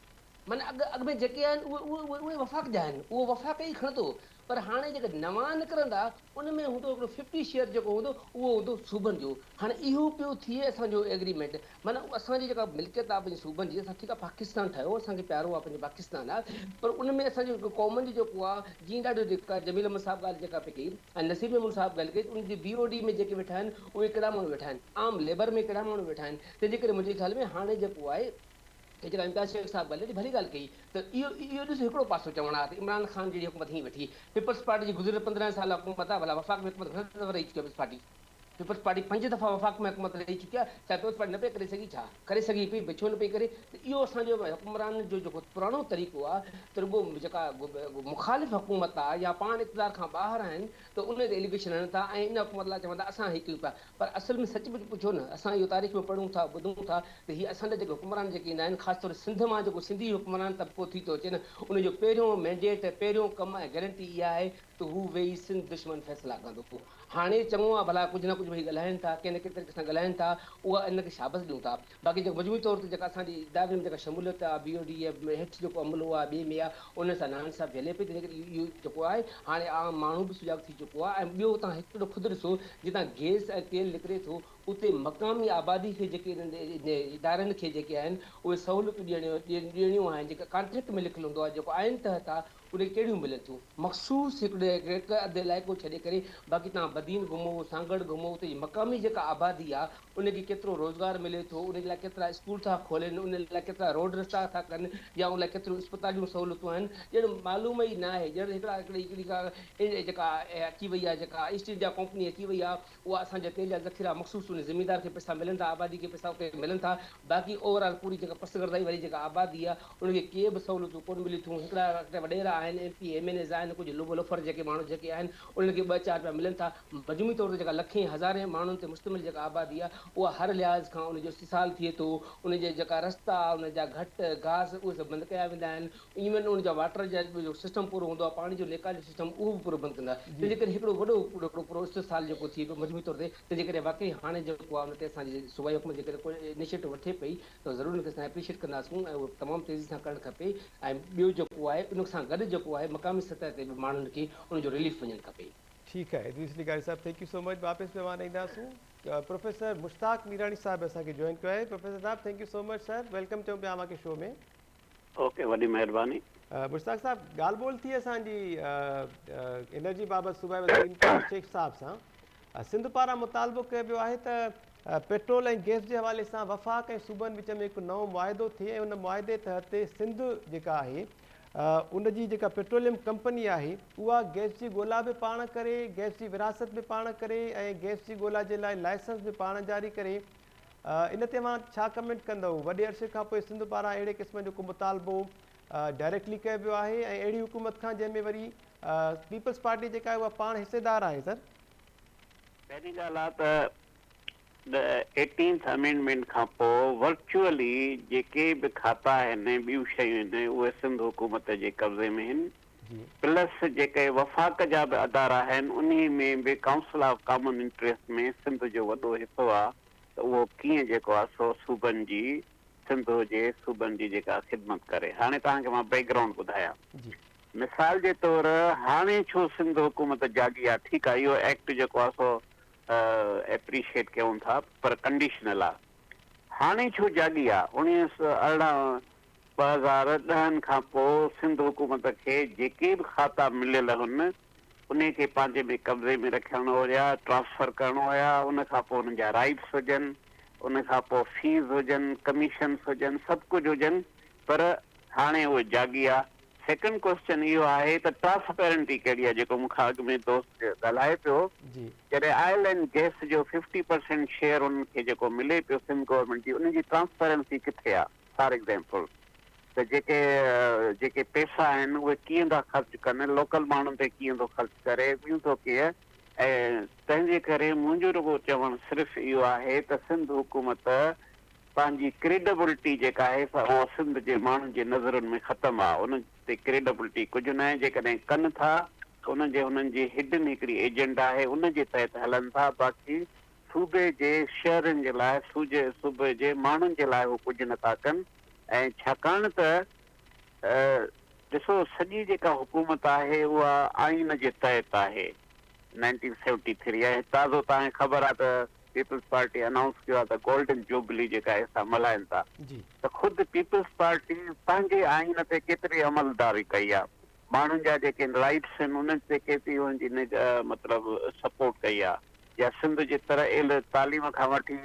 माना अॻ में जेके आहिनि उहे वफ़ाक़ जा आहिनि, उहो वफ़ाक़ ई खणंदो। पर हाणे जेके नवां निकिरंदा उन में हूंदो हिकिड़ो 50 शेयर जेको हूंदो उहो हूंदो सूबनि जो। हाणे इहो पियो थिए असांजो एग्रीमेंट, माना असांजी जेका मिल्कियत आहे पंहिंजे सूबनि जी, असां ठीकु आहे पाकिस्तान ठाहियो, असांखे प्यारो आहे पंहिंजो पाकिस्तान आहे, पर उन में असांजो हिकु क़ौमनि जो जेको आहे जीअं ॾाढो जेका जमील अहमद साहब ॻाल्हि जेका पई कई ऐं नसीब अहमद साहब ॻाल्हि कई, उनजी BOD में जेके वेठा आहिनि उहे कहिड़ा माण्हू वेठा आहिनि, आम लेबर में कहिड़ा माण्हू वेठा आहिनि। तंहिंजे करे मुंहिंजे ख़्याल में हाणे जेको आहे जेका इम्तियाज़ शेख साहब ॻाल्हि भली ॻाल्हि कई, त इहो ॾिसो हिकिड़ो पासो चवणु आहे त इमरान ख़ान जहिड़ी हुकूमत हीअं वेठी, पीपल्स पार्टी जी गुज़िरियल 15 साल हुकूमत आहे, भला वफ़ाक़ में हुकूमत घणी दफ़ा रही चुकी आहे पीपल्स पार्टी 5 दफ़ा वफ़ाक़ में हुकूमत रही चुकी आहे, छा पीपल्स पार्टी न पई करे सघी, छा करे सघी पई, छो न पई करे? त इहो असांजो हुकुमरान जो जेको पुराणो तरीक़ो आहे त रुॻो जेका मुख़ालिफ़ हुकूमत आहे या पाण इक़्तिदार खां ॿाहिरि आहिनि त उन ते एलिगेशन हणनि था ऐं इन हुकूमत लाइ चवनि था असां हीअ कयूं पिया। पर असल में सचमुच पुछो न, असां इहो तारीख़ में पढ़ूं था ॿुधूं था त हीअ असांजा जेके हुकुमरान जेके ईंदा आहिनि, ख़ासि तौर सिंध मां जेको सिंधी हुकुमरान तबिको थी थो अचे न, उनजो पहिरियों मैंडेट पहिरियों कमु ऐं गारंटी इहा आहे त हू वेही सिंध दुश्मन फ़ैसिला कंदो। हाणे चङो आहे भला कुझु न कुझु वेही ॻाल्हाइनि था, कंहिं न कंहिं तरीक़े सां ॻाल्हाइनि था, उहा इनखे शाबस ॾियूं था। बाक़ी जेको मजमूई तौर ते जेका असांजी इदारे में जेका शमूलियत आहे, BOD हेठि जेको अमलो आहे ॿिए में आहे, उन सां नारायण साहब झले पई, तंहिंजे करे इहो जेको आहे हाणे आम माण्हू बि सुजाॻ थी चुको आहे। ऐं ॿियो तव्हां हिकिड़ो ख़ुदि ॾिसो, जितां गैस ऐं तेल निकिरे थो उते मक़ामी आबादी खे जेके इदारनि खे जेके आहिनि उहे सहूलियतूं ॾियणियूं आहिनि, जेका कॉन्ट्रेक्ट में लिखियलु हूंदो आहे, जेको आइन तहत आहे, उन कहिड़ियूं मिलनि थियूं मख़सूस हिकु अधु इलाइक़ो छॾे करे। बाक़ी तव्हां बदीन घुमो, सांगड़ घुमो, त मक़ामी जेका आबादी आहे उनखे केतिरो रोज़गार मिले थो, उन लाइ केतिरा स्कूल था खोलनि, उन लाइ केतिरा रोड रस्ता था कनि, या उन लाइ केतिरियूं अस्पतालियूं सहूलियतूं आहिनि, ॼण मालूम ई न आहे। ॼण हिकिड़ी जेका अची वई आहे, जेका ईस्ट इंडिया कंपनी अची वई आहे, उहा असांजा तेल जा ज़ख़ीरा मख़सूस उन ज़मीनदार खे पैसा मिलनि था, आबादी खे पैसा उते मिलनि था। बाक़ी ओवरऑल पूरी जेका पसगरदाई वारी जेका आबादी आहे उनखे के बि सहूलियतूं कोन मिली थियूं। हिकिड़ा वॾेरा आहिनि, MP MNAs आहिनि, कुझु लोफर जेके माण्हू जेके आहिनि उन्हनि खे 2-4 रुपया मिलनि था। मजमूई तौर ते जेका लखें हज़ारें माण्हुनि ते मुश्तमिल जेका आबादी आहे उहा हर लिहाज़ खां उनजो इस्तेसाल थिए थो। उनजे जेका रस्ता, उनजा घटि घास, उहे सभु बंदि कया वेंदा आहिनि। इवन उनजा वाटर जा जो सिस्टम पूरो हूंदो आहे, पाणी जो निकास जो सिस्टम, उहो बि पूरो बंदि कंदा। तंहिंजे करे हिकिड़ो वॾो पूरो इस्तेसाल जेको थिए पियो मजमूई तौर ते, तंहिंजे करे वाक़ई हाणे जेको आहे उन ते असांजी सूबाई हुकूमत जेकॾहिं कोई इनिशिएटिव वठे पई त ज़रूरु उनखे असां एप्रिशिएट कंदासीं ऐं उहो तमामु तेज़ी सां करणु खपे। ऐं ॿियो जेको आहे उन सां गॾु जेको आहे मक़ामी सतह ते बि माण्हुनि खे उनजो रिलीफ वञणु खपे। ठीक है इदरीस लिगारी साहब, थैंक यू सो मच। वापस मेहमान ईंदासूं। प्रोफेसर मुश्ताक मीरानी साहब असांखे जॉइन कयो आहे। प्रोफेसर साहब thank you so much sir, welcome चऊं पिया अव्हांखे शो में। ओके, वॾी महिरबानी। मुश्ताक साहब, ॻाल्हि ॿोल थी असांजी एनर्जी बाबति सूबाई वज़ीर इम्तियाज़ शेख साहब सां। सिंध पारां मुतालबो कयो वियो आहे त पेट्रोल ऐं गैस जे हवाले सां वफ़ाक़ ऐं सूबनि विच में हिकु नओं मुआइदो थिए ऐं उन मुआइदे तहत सिंध जेका आहे उनजी जेका पेट्रोलियम कंपनी आहे उहा गैस जी ॻोल्हा बि पाण करे, गैस जी विरासत बि पाण करे ऐं गैस जी ॻोल्हा जे लाइ लाइसेंस बि पाण जारी करे। इन ते मां छा कमेंट कंदव? वॾे अरसे खां पोइ सिंध पारां अहिड़े क़िस्म जो को मुतालबो डायरेक्टली कयो वियो आहे ऐं अहिड़ी हुकूमत खां जंहिंमें वरी पीपल्स पार्टी जेका आहे उहा पाण हिसेदार आहे। सर, पहिरीं ॻाल्हि आहे त 18th अमेंडमेंट खां पोइ वर्चुअली जेके बि खाता आहिनि, ॿियूं शयूं आहिनि, उहे सिंध हुकूमत जे कब्ज़े में आहिनि। प्लस जेके वफ़ाक़ जा बि अदारा आहिनि उन में बि काउंसिल ऑफ कॉमन इंट्रस्ट में सिंध जो वॾो हिसो आहे। त उहो कीअं जेको आहे सो सूबनि जी, सिंध हुजे सूबनि जी जेका ख़िदमत करे। हाणे तव्हांखे मां बैकग्राउंड ॿुधायां। मिसाल जे तौर हाणे छो सिंध हुकूमत जागी आहे, ठीकु आहे, इहो एक्ट जेको आहे सो एप्रिशिएट कयूं था, पर कंडीशनल आहे। हाणे छो जागी आहे? 2010 खां पोइ सिंध हुकूमत खे जेके बि खाता मिलियल हुन उन खे पंहिंजे में कब्ज़े में रखणो हुया, ट्रांसफर करणो हुया। उन खां पोइ उन्हनि जा राइट्स हुजनि, उन खां पोइ फीस हुजनि, कमीशन्स हुजनि, सभु कुझु हुजनि, पर हाणे उहे जागी आहे। सेकंड क्वेश्चन इहो आहे त ट्रांसपेरेंटी कहिड़ी आहे, जेको मूंखां अॻु में दोस्त ॻाल्हाए पियो। जॾहिं ऑयल एंड गैस जो 50% शेयर उनखे जेको मिले पियो सिंध गवर्नमेंट जी, उनजी ट्रांसपेरेंसी किथे आहे? फॉर एग्जाम्पल, त जेके पैसा आहिनि उहे कीअं था ख़र्च कनि, लोकल माण्हुनि ते कीअं थो ख़र्च करे, ॿियूं थो कीअं। ऐं तंहिंजे करे मुंहिंजो रुॻो चवणु सिर्फ़ु इहो आहे त सिंध हुकूमत पंहिंजी क्रेडिबिलिटी जेका आहे उहा सिंध जे माण्हुनि जे नज़रुनि में ख़तमु आहे। उन ते क्रेडिबिलिटी कुझु न आहे। जेकॾहिं कनि था उन्हनि जी हिडन हिकिड़ी एजेंडा आहे, उन जे तहत हलनि था। बाक़ी सूबे जे शहरनि जे लाइ, सूबे जे माण्हुनि जे लाइ उहे कुझु नथा कनि। ऐं छाकाणि त ॾिसो सॼी जेका हुकूमत आहे उहा आइन जे तहत आहे 1973 ऐं ताज़ो तव्हांखे ख़बर आहे त पीपल्स पार्टी अनाउंस कयो आहे त गोल्डन जुबली जेका असां मल्हाइनि था जी त ख़ुदि पीपल्स पार्टी पंहिंजे आइन ते केतिरी अमलदारी कई आहे, माण्हुनि जा जेके राइट्स आहिनि उन्हनि ते केतिरी हुनजी मतिलबु सपोर्ट कई आहे, या सिंध जे तरह तालीम खां वठी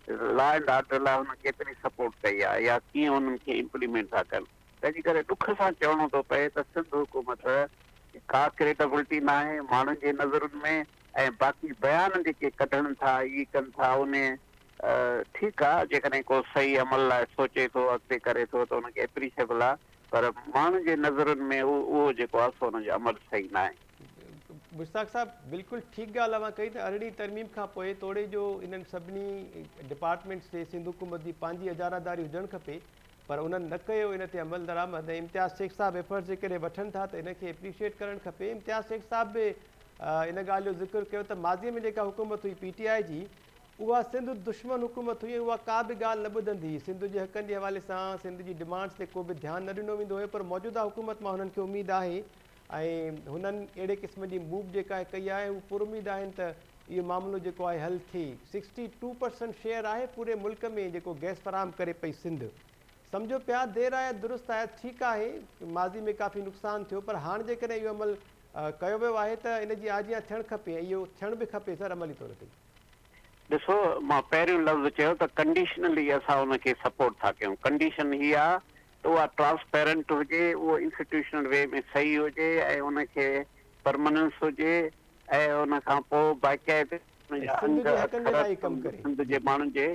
लॉ एंड ऑर्डर लाइ हुन केतिरी सपोर्ट कई आहे, या कीअं उन्हनि खे इम्प्लीमेंट था कनि। तंहिंजे करे ॾुख सां चवणो थो पए त सिंध हुकूमत का क्रेडिबिलिटी न आहे माण्हुनि जे नज़रुनि में, ऐं बाक़ी बयान जेके कढनि था ई कनि था उन ठीकु आहे जेकॾहिं को सही अमल लाइ सोचे थो अॻिते करे थो त हुनखे एप्रीशिएबल आहे, पर माण्हुनि जे नज़रुनि में उहो जेको आहे सो हुनजो अमल सही न आहे। मुश्ताक साहब बिल्कुलु ठीकु ॻाल्हि अवां कई त अरिड़हीं तरमीम खां पोइ तोड़े जो इन्हनि सभिनी डिपार्टमेंट्स ते सिंध हुकूमत जी पंहिंजी अजारादारी हुजणु खपे, पर उन्हनि न कयो इन ते अमल दरामद। इम्तियाज़ शेख साहब एफर्ट्स जेकॾहिं वठनि था त इनखे एप्रीशिएट करणु खपे। इम्तियाज़ शेख साहब बि इन ॻाल्हि जो ज़िक्र कयो त माज़ीअ में जेका हुकूमत हुई PTI जी उहा सिंध दुश्मन हुकूमत हुई, उहा का बि ॻाल्हि न ॿुधंदी हुई, सिंध जे हक़नि जे हवाले सां सिंध जी डिमांड्स ते को बि ध्यानु न ॾिनो वेंदो हुयो। पर मौजूदा हुकूमत मां हुननि खे उमेदु आहे ऐं हुननि अहिड़े क़िस्म जी मूव जेका कई आहे हू पुरुमीद आहिनि त इहो मामिलो जेको आहे हल थिए। 62% शेयर आहे पूरे मुल्क में जेको गैस फराहम करे पई सिंध। सम्झो पिया देरि आहे दुरुस्त आहे, ठीकु आहे माज़ी में काफ़ी नुक़सानु थियो, पर हाणे जेकॾहिं इहो अमल कयो वियो आहे त इन जी आजियां थियणु खपे ऐं इहो थियणु बि खपे सर अमली तौर ते। ॾिसो मां पहिरियों लफ़्ज़ चयो त कंडीशनली असां हुनखे सपोर्ट था कयूं। कंडीशन हीअ आहे त उहा ट्रांसपेरेंट हुजे, उहो इंस्टीट्यूशनल वे में सही हुजे ऐं उनखे परमनेंस हुजे ऐं उन खां पोइ बाक़ाइदे सिंध जे हक़नि जे लाइ कमु करे सिंध जे माण्हुनि जे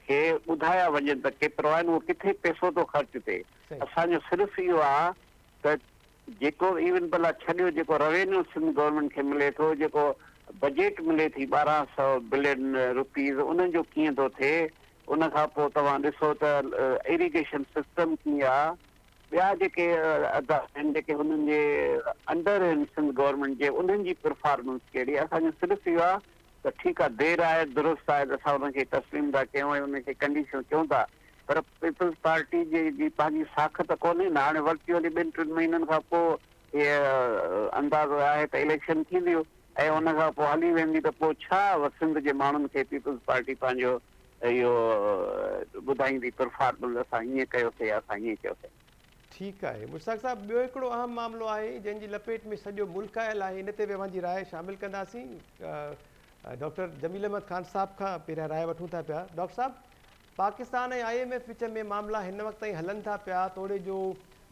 खे ॿुधाया वञनि त केतिरो आहे उहो किथे पैसो थो ख़र्च थिए। असांजो सिर्फ़ु इहो आहे त जेको इवन भला छॾियो जेको रेवेन्यू सिंध गवर्नमेंट खे मिले थो, जेको बजेट मिले थी 1200 बिलियन रुपीज़, उन्हनि जो कीअं थो थिए। उन खां पोइ तव्हां ॾिसो त इरिगेशन सिस्टम कीअं आहे, ॿिया जेके आहिनि जेके हुननि जे अंडर आहिनि सिंध गवर्नमेंट जे उन्हनि जी परफॉर्मेंस कहिड़ी आहे। असांजो सिर्फ़ु इहो आहे त ठीकु आहे देरि आहे दुरुस्त आहे त असां हुनखे तस्लीम था कयूं ऐं उनखे कंडीशन कयूं था, पर पीपल्स पार्टी जी पंहिंजी साख त कोन्हे न। हाणे वर्चुअली 2-3 महीननि खां पोइ इहे अंदाज़ो आहे त इलेक्शन थींदियूं ऐं उन खां पोइ हली वेंदी त पोइ छा सिंध जे माण्हुनि खे पीपल्स पार्टी पंहिंजो इहो ॿुधाईंदी परफॉर्मेंस असां हीअं कयोसीं या असां हीअं कयोसीं। ठीकु आहे मुश्ताक साहब, ॿियो हिकिड़ो अहम मामिलो आहे जंहिंजी लपेट में सॼो मुल्क आयल आहे, इन ते बि अव्हांजी राय शामिलु कंदासीं। डॉक्टर जमील अहमद ख़ान साहब खां पहिरियां राय वठूं था पिया। डॉक्टर साहब, पाकिस्तान ऐं IMF विच में मामला हिन वक़्त ताईं हलनि था पिया, तोड़े जो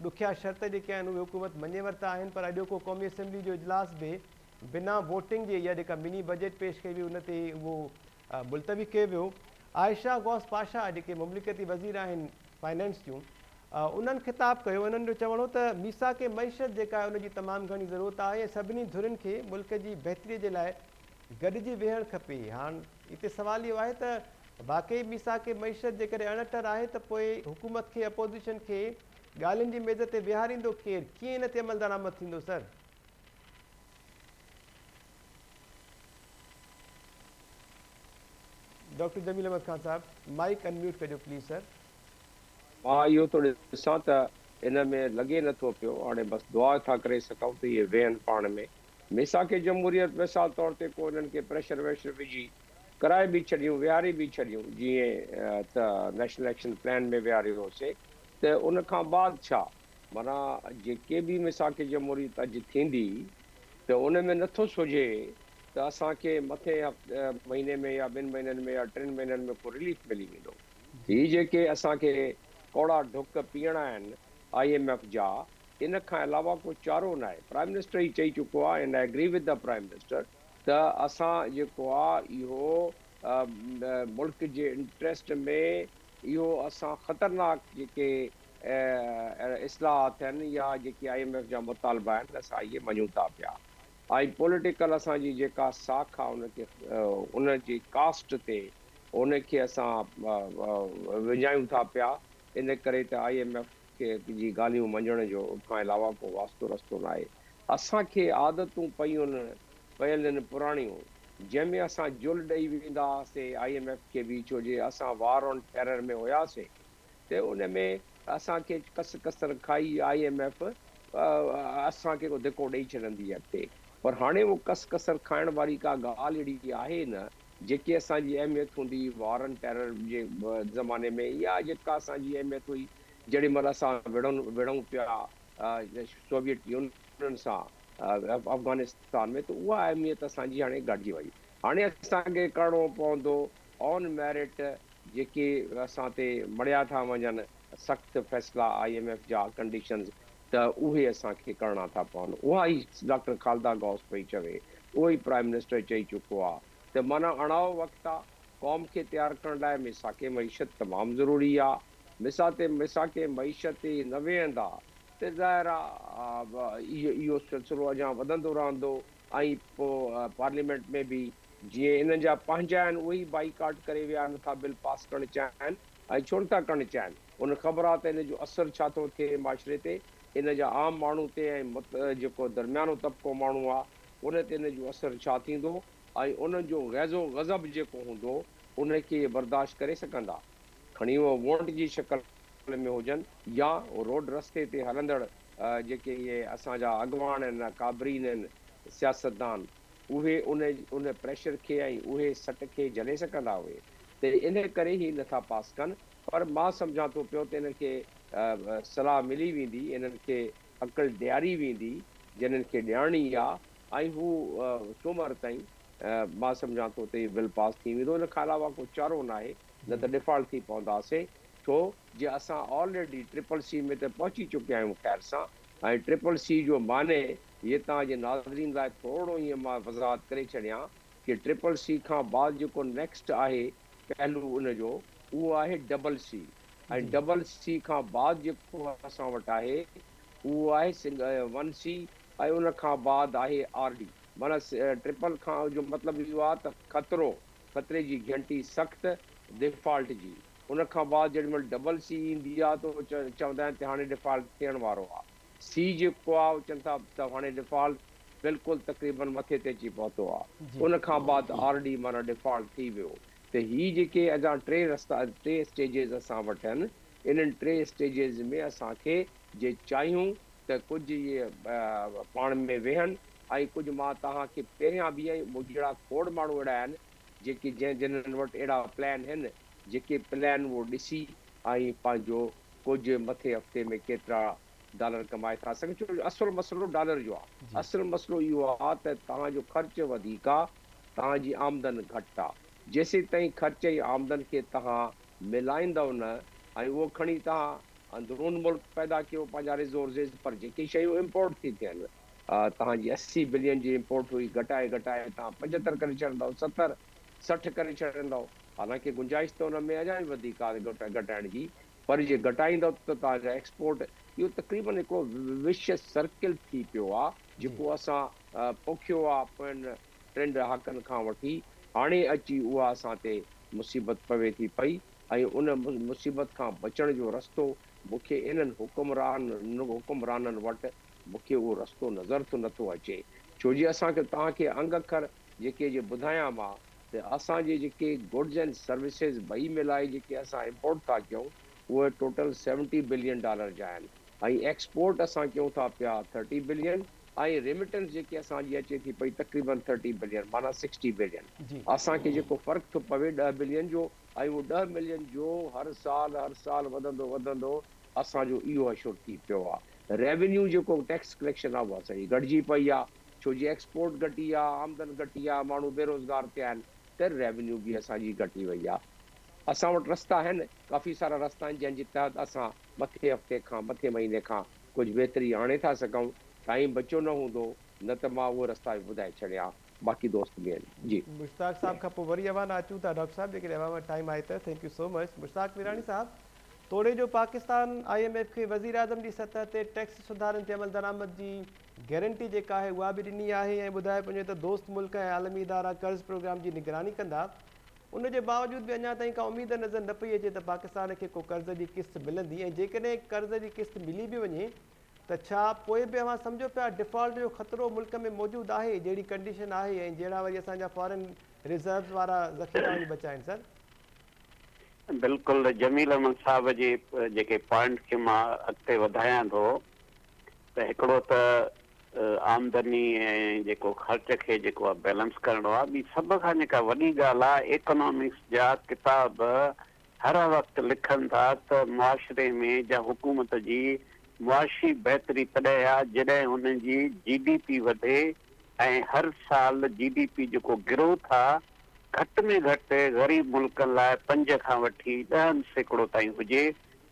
ॾुखिया शर्त जेके आहिनि उहे हुकूमत मञे वरिता आहिनि, पर अॼोको क़ौमी असेंबली जो इजलास बि बिना वोटिंग जे इहा जेका मिनी बजट पेश कई हुई उन ते उहो मुलतवी कयो वियो। आयशा गौस पाशा जेके मुमलिकती वज़ीर आहिनि फाइनेंस जूं, उन्हनि ख़िताब कयो। उन्हनि जो चवणो त मीसाक मईशत जेका आहे उनजी तमामु घणी ज़रूरत आहे ऐं सभिनी धुरियुनि खे मुल्क जी बहितरीअ जे लाइ गॾिजी वेहणु खपे। हाणे हिते सुवालु इहो आहे त वाक़ई मीसाक मईशत जेकॾहिं अणटर आहे त पोइ हुकूमत खे अपोज़िशन खे ॻाल्हियुनि जी मेज़ ते विहारींदो केरु, कीअं इन ते अमल दरामद थींदो सर? डॉक्टर जमील अहमद ख़ान साहब, माइक अनम्यूट कजो प्लीज़ सर। मां इहो थो ॾिसां त इन में लॻे नथो पियो, हाणे बसि दुआ था करे सघूं त इहे वेहनि पाण में। मिसाक जमहूरियत मिसाल तौर ते को इन्हनि खे प्रेशर वेशर विझी कराए बि छॾियूं, विहारे बि छॾियूं, जीअं त नेशनल एक्शन प्लान में विहारियोसीं, त उन खां बाद छा माना जेके बि मिसाक जमहूरियत अॼु थींदी त उन में नथो सुझे त असांखे मथे महीने में या 2 महीननि में या 3 महीननि में को रिलीफ मिली वेंदो। ही जेके असांखे कौड़ा ढुक पीअणा आहिनि IMF जा, इन खां अलावा को चारो न आहे। प्राइम मिनिस्टर ई चई चुको आहे, and I agree with the prime minister, त असां जेको आहे इहो मुल्क जे इंट्रस्ट में इहो असां ख़तरनाक जेके इस्लाहात आहिनि या जेके IMF जा मुतालबा आहिनि असां इहे मञूं था पिया। ऐं पॉलिटिकल असांजी जेका साख आहे उनखे उनजी कास्ट ते उनखे असां विझायूं था पिया। इन करे त IMF जी ॻाल्हियूं मञण जो खां अलावा को वास्तो रस्तो न आहे। असांखे आदतूं पयूं पयल आहिनि पुराणियूं, जंहिंमें असां जुल ॾेई वेंदा हुआसीं IMF खे बि, छो जे असां वार ऑन टेरर में हुयासीं, त उन में असांखे कसर खाई IMF असांखे को धिको ॾेई छॾंदी आहे अॻिते। पर हाणे उहो कसर खाइण वारी का ॻाल्हि अहिड़ी आहे न जेकी असांजी अहमियत हूंदी वॉर एंड टेरर जे ज़माने में, या जेका असांजी अहमियत हुई जेॾी महिल असां विढ़ूं पिया सोवियत यूनियन सां अफ़गानिस्तान में, त उहा अहमियत असांजी हाणे घटिजी वई। हाणे असांखे करिणो पवंदो ऑन मेरिट जेके असां ते मड़िया था वञनि सख़्तु फ़ैसिला IMF जा कंडीशन्स, त उहे असांखे करणा था पवनि। उहा ई डॉक्टर खालदा गौस पई चवे, उहो ई प्राइम मिनिस्टर चई चुको आहे त माना अणाओ वक़्तु आहे क़ौम खे तयारु करण लाइ मिसाके मईशत तमामु ज़रूरी आहे। मिसाके मईशत न वेहंदा त ज़ाहिर आहे इहो सिलसिलो अञा वधंदो रहंदो। ऐं पोइ पार्लियामेंट में बि जीअं इन्हनि जा पंहिंजा आहिनि उहे ई बाइकाट करे विया नथा बिल पास करणु चाहिनि, ऐं छो नथा करणु चाहिनि, उन ख़बर आहे त इन जो असरु छा थो थिए माशरे ते, इन जा आम माण्हू ते ऐं जेको दरमियानो तबिको माण्हू आहे उन ते इन जो असरु छा थींदो, ऐं उन जो गैज़ो गज़ब जेको हूंदो उनखे बर्दाश्त करे सघंदा। खणी उहो वोट जी शिकल में हुजनि या रोड रस्ते ते हलंदड़ जेके इहे असांजा अॻवान आहिनि, काबरीन आहिनि, सियासतदान, उहे उन प्रेशर खे ऐं उहे सट खे झले सघंदा हुए, त इन करे ई नथा पास कनि। पर मां सम्झां थो पियो त इनखे सलाह मिली वेंदी, इन्हनि खे अक़ल ॾियारी वेंदी जिन्हनि खे ॾियणी आहे, ऐं हू सूमर ताईं मां सम्झां थो त इहो बिल पास थी वेंदो। इन खां अलावा को चारो न आहे, न त डिफॉल्ट थी पवंदासीं। छो जे असां ऑलरेडी CCC में त पहुची चुकिया आहियूं ख़ैर सां, ऐं CCC जो माने इहे तव्हांजे नाज़रीन लाइ थोरो ईअं मां वज़ाहत करे छॾियां कि CCC खां बाद जेको नेक्स्ट आहे पहलू उनजो, उहो आहे CCC, ऐं CCC खां बाद जेको असां वटि आहे उहो आहे 1C, ऐं उन खां बाद आहे RD। माना ट्रिपल खां जो मतिलबु इहो आहे त खतरे जी घंटी सख़्तु डिफॉल्ट जी। उन खां बाद जेॾी महिल CCC ईंदी आहे त चवंदा आहिनि त हाणे डिफॉल्ट थियण वारो आहे। C जेको आहे उहो चवनि था त हाणे डिफॉल्ट बिल्कुलु तक़रीबन मथे ते अची पहुतो आहे। उन खां बाद RD माना डिफॉल्ट थी वियो। त हीअ जेके अञा टे स्टेजिस असां वटि आहिनि, इन्हनि टे स्टेजिस में असांखे जे चाहियूं त कुझु इहे पाण में वेहनि, ऐं कुझु मां तव्हांखे पहिरियां बि जहिड़ा खोड़ माण्हू अहिड़ा आहिनि जेके जिन्हनि वटि अहिड़ा प्लान आहिनि, जेके प्लान उहो ॾिसी ऐं पंहिंजो कुझु मथे हफ़्ते में केतिरा डॉलर कमाए था सघनि। छो असुलु मसइलो डॉलर जो आहे। असुलु मसइलो इहो आहे त तव्हांजो ख़र्चु वधीक आहे, तव्हांजी आमदन घटि आहे। जेसीं ताईं ख़र्च ऐं आमदन खे तव्हां मिलाईंदव न, ऐं उहो खणी तव्हां अंदरून मुल्क पैदा कयो पंहिंजा रिसोर्सिस, पर जेके शयूं इम्पोर्ट थी थियनि, तव्हांजी 80 बिलियन जी इम्पोर्ट हुई, घटाए तव्हां 75 करे छॾंदव, 70 60 करे छॾंदव। हालांकि गुंजाइश त हुन में अञा बि वधीक आहे घटाइण जी, पर जे घटाईंदव त तव्हांजा एक्सपोर्ट, इहो तक़रीबन हिकिड़ो विशियस सर्किल थी पियो आहे जेको असां पोखियो आहे पोयनि 2 ॾहाकनि खां वठी। हाणे अची उहा असां ते मुसीबत पवे थी पई, ऐं उन मुसीबत खां बचण जो रस्तो मूंखे इन्हनि हुकुमराननि वटि मूंखे उहो रस्तो नज़र नथो अचे। छो जी असांखे तव्हांखे अंग अखर जेके जे ॿुधायां मां, त असांजे जेके गुड्स एंड सर्विसिस ॿई मिलाए जेके असां इम्पोर्ट था कयूं उहे टोटल $70 बिलियन जा आहिनि, ऐं एक्सपोर्ट असां कयूं था पिया 30 बिलियन, ऐं रेमिटेंस जेके असांजी अचे थी पई तक़रीबन 30 बिलियन, माना 60 बिलियन। असांखे जेको फ़र्क़ु थो पवे 10 बिलियन जो, ऐं उहो 10 बिलियन जो हर साल वधंदो असांजो इहो अशुर थी पियो आहे। रेवेन्यू जेको टैक्स कलेक्शन आहे उहा सही घटिजी पई आहे, छो जी एक्सपोर्ट घटी आहे, आमदन घटी आहे, माण्हू बेरोज़गार थिया आहिनि, त रेवेन्यू बि असांजी घटी वई आहे। असां वटि रस्ता आहिनि, काफ़ी सारा रस्ता आहिनि जंहिंजे तहत असां मथे हफ़्ते खां मथे महीने खां कुझु बहितरी आणे था सघूं। टाइम बचियो न हूंदो न त मां उहे रस्ता ॿुधाए छॾिया, बाक़ी दोस्त बि आहिनि। जी मुश्ताक साहब खां पोइ वरी अवान अचूं था डॉक्टर साहब, जेकॾहिं अवां वटि टाइम आहे त। Thank you so much. Mushtaq Virani साहब, तोड़े जो पाकिस्तान IMF खे वज़ीर आज़म जी सतह ते टैक्स सुधारनि ते अमल दरामद जी गारंटी जेका आहे उहा बि ॾिनी आहे, ऐं ॿुधाए पियो त दोस्त मुल्क ऐं आलमी इदारा कर्ज़ प्रोग्राम जी निगरानी कंदा। उन जे बावजूद बि अञा ताईं का उमेद नज़र न पई अचे त पाकिस्तान खे को कर्ज़ जी क़िस्त मिलंदी, ऐं जेकॾहिं कर्ज़ जी क़िस्त मिली बि वञे त छा पोइ बि अवां सम्झो पिया डिफॉल्ट जो ख़तरो मुल्क में मौजूदु आहे, जहिड़ी कंडीशन आहे, ऐं जहिड़ा वरी असांजा फॉरेन रिज़र्व वारा ज़ख़ीरा वञी बचा आहिनि? सर बिल्कुलु जमील अहमद साहब जे जेके पॉइंट खे मां अॻिते वधायां थो त हिकिड़ो त आमदनी ऐं जेको ख़र्च खे जेको आहे बैलेंस करिणो आहे। ॿी सभ खां जेका वॾी ॻाल्हि आहे इकोनॉमिक्स जा किताब हर वक़्तु लिखनि था त मुआशिरे में या हुकूमत जी मुआशी बहितरी तॾहिं आहे जॾहिं हुन जी GDP वधे ऐं हर साल GDP जेको ग्रोथ आहे घटि में घटि ग़रीब मुल्कनि लाइ 5 खां वठी 10% ताईं हुजे,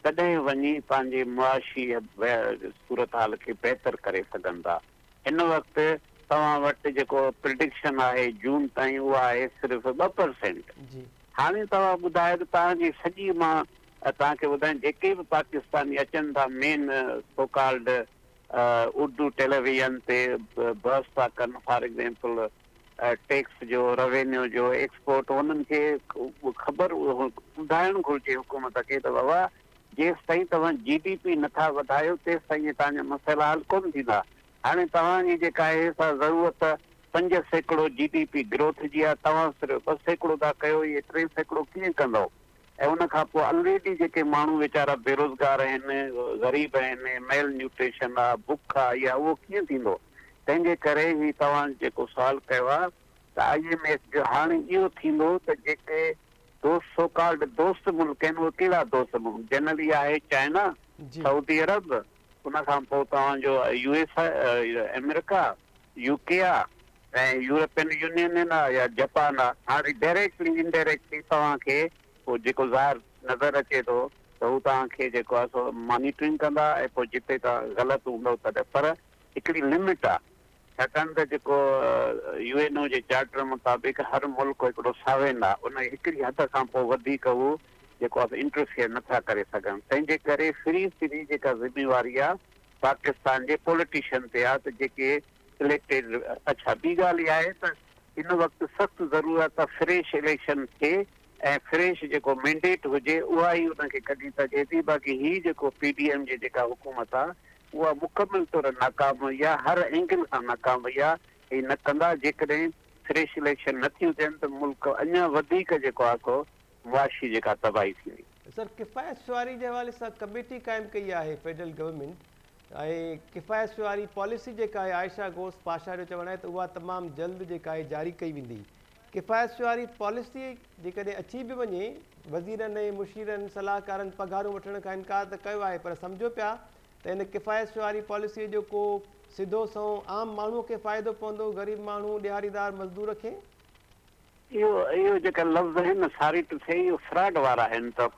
तॾहिं वञी पंहिंजे मुआशी सूरत हाल खे बहितर करे सघनि था। हिन वक़्तु तव्हां वटि जेको प्रिडिक्शन आहे जून ताईं उहा आहे सिर्फ़ु 2%। हाणे तव्हां ॿुधायो त तव्हांजी सॼी मां तव्हांखे ॿुधायां जेके बि पाकिस्तानी अचनि था मेन सोकॉल्ड उर्दू टेलीविज़न ते बहस था कनि, फॉर एग्जाम्पल टैक्स जो, रेवेन्यू जो, एक्सपोर्ट, उन्हनि खे ख़बर ॿुधाइणु घुरिजे हुकूमत खे त बाबा जेसि ताईं तव्हां GDP नथा वधायो तेसि ताईं तव्हांजा मसइला हल कोन थींदा। हाणे तव्हांजी जेका आहे सा ज़रूरत 5% GDP ग्रोथ जी आहे, तव्हां सिर्फ़ु 2% था कयो, इहे 3% कीअं कंदव? ऐं उन खां पोइ ऑलरेडी जेके माण्हू वीचारा बेरोज़गार आहिनि, ग़रीब आहिनि, मेल न्यूट्रिशन आहे, बुख आहे, इहा उहो कीअं थींदो? तंहिंजे करे ही तव्हां जेको सुवालु कयो आहे त IMF जो हाणे इहो थींदो त जेके सोकॉल्ड दोस्त मुल्क आहिनि उहे कहिड़ा दोस्त मुल्क? जनरली आहे चाइना, सऊदी अरब, उन खां पोइ तव्हांजो US अमेरिका, UK आहे ऐं यूरोपियन यूनियन आहे या जापान आहे। हाणे डायरेक्टली इनडायरेक्टली तव्हांखे पोइ जेको ज़ाहिर नज़र अचे थो त हू तव्हांखे जेको आहे सो मॉनिटरिंग कंदा ऐं पोइ जिते तव्हां ग़लति हूंदो तॾहिं, पर हिकिड़ी लिमिट आहे। छाकाणि त जेको UNO जे चार्टर मुताबिक़ हर मुल्क हिकिड़ो सावेन आहे, उन हिकिड़ी हद खां पोइ वधीक हू जेको आहे इंटरफेयर नथा करे सघनि। तंहिंजे करे फ्री जेका ज़िम्मेवारी आहे पाकिस्तान जे पॉलिटिशियन ते आहे त जेके इलेक्टेड। अच्छा, ॿी ॻाल्हि इहा आहे त हिन वक़्तु सख़्तु ज़रूरत आहे फ्रेश इलेक्शन थिए ऐं फ्रेश जेको मैंडेट हुजे उहा ई उनखे कढी सघे थी। बाक़ी ही जेको PDM जी जेका हुकूमत आहे उहा मुकमल तौरु नाकाम या हर एंगल खां नाकाम वई आहे। ही न कंदा जेकॾहिं फ्रेश इलेक्शन नथियूं थियनि त मुल्क अञा वधीक जेको आहे को मुआशी जेका तबाही थींदी। सर, किफ़ायत शुआरी जे हवाले सां कमेटी क़ाइमु कई आहे फेडरल गवर्नमेंट ऐं किफ़ायत शुआरी पॉलिसी जेका आहे आयशा घोष पाशा जो चवणु आहे त उहा तमामु जल्द जेका आहे जारी कई वेंदी। किफ़ायत शुआरी पॉलिसी जेकॾहिं अची बि वञे, वज़ीरनि ऐं मुशीरनि सलाहकारनि पघारूं वठण खां इनकार त कयो आहे, पर सम्झो पिया त हिन किफ़ायत शुआरी पॉलिसीअ जो को सिधो सओं आम माण्हूअ खे फ़ाइदो पवंदो, ग़रीब माण्हू, ॾियारीदार, मज़दूर खे? इहो जेका लफ़्ज़ आहिनि न सारी टू थिए इहो फ्रॉड वारा आहिनि त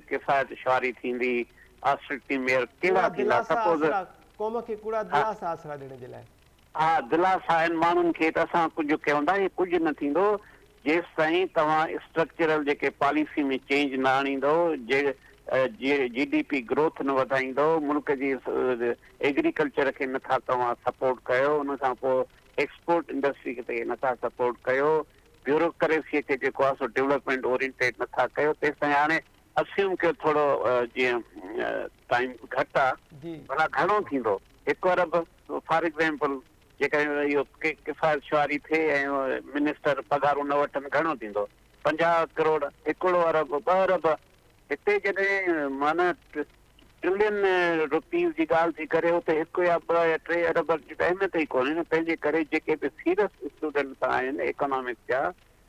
किफ़ायत शुआरी थींदी, ऑस्ट्रिटी मेयर कहिड़ा थींदा? सपोज़ क़ौम खे कूड़ा दिलासा आसरा ॾियण जे लाइ। हा, दिलासा आहिनि माण्हुनि खे त असां कुझु कयूं था, इहे कुझु न थींदो जेसि ताईं तव्हां स्ट्रक्चरल जेके पॉलिसी में चेंज न आणींदो, GDP ग्रोथ न वधाईंदो, मुल्क जी एग्रीकल्चर खे नथा तव्हां सपोर्ट कयो, उन खां पोइ एक्सपोर्ट इंडस्ट्री खे नथा सपोर्ट कयो, ब्यूरोक्रेसीअ खे जेको आहे सो डेवलपमेंट ओरिएंटेड नथा कयो, तेसि ताईं हाणे अस्यूम कयो थोरो जीअं टाइम घटि आहे, भला घणो थींदो? 1 अरब फॉर एग्जाम्पल जेका इहो किफ़ायत शुआरी थिए ऐं मिनिस्टर पघारूं न वठनि, घणो थींदो? 50 करोड़, 1 अरब, 2 अरब। हिते जॾहिं माना ट्रिलियन रुपीज़ जी ॻाल्हि थी करे हुते 1 या 2 या 3 अरब जी अहमियत ई कोन्हे न। तंहिंजे करे जेके बि सीरियस स्टूडेंट्स आहिनि इकोनॉमिक्स जा,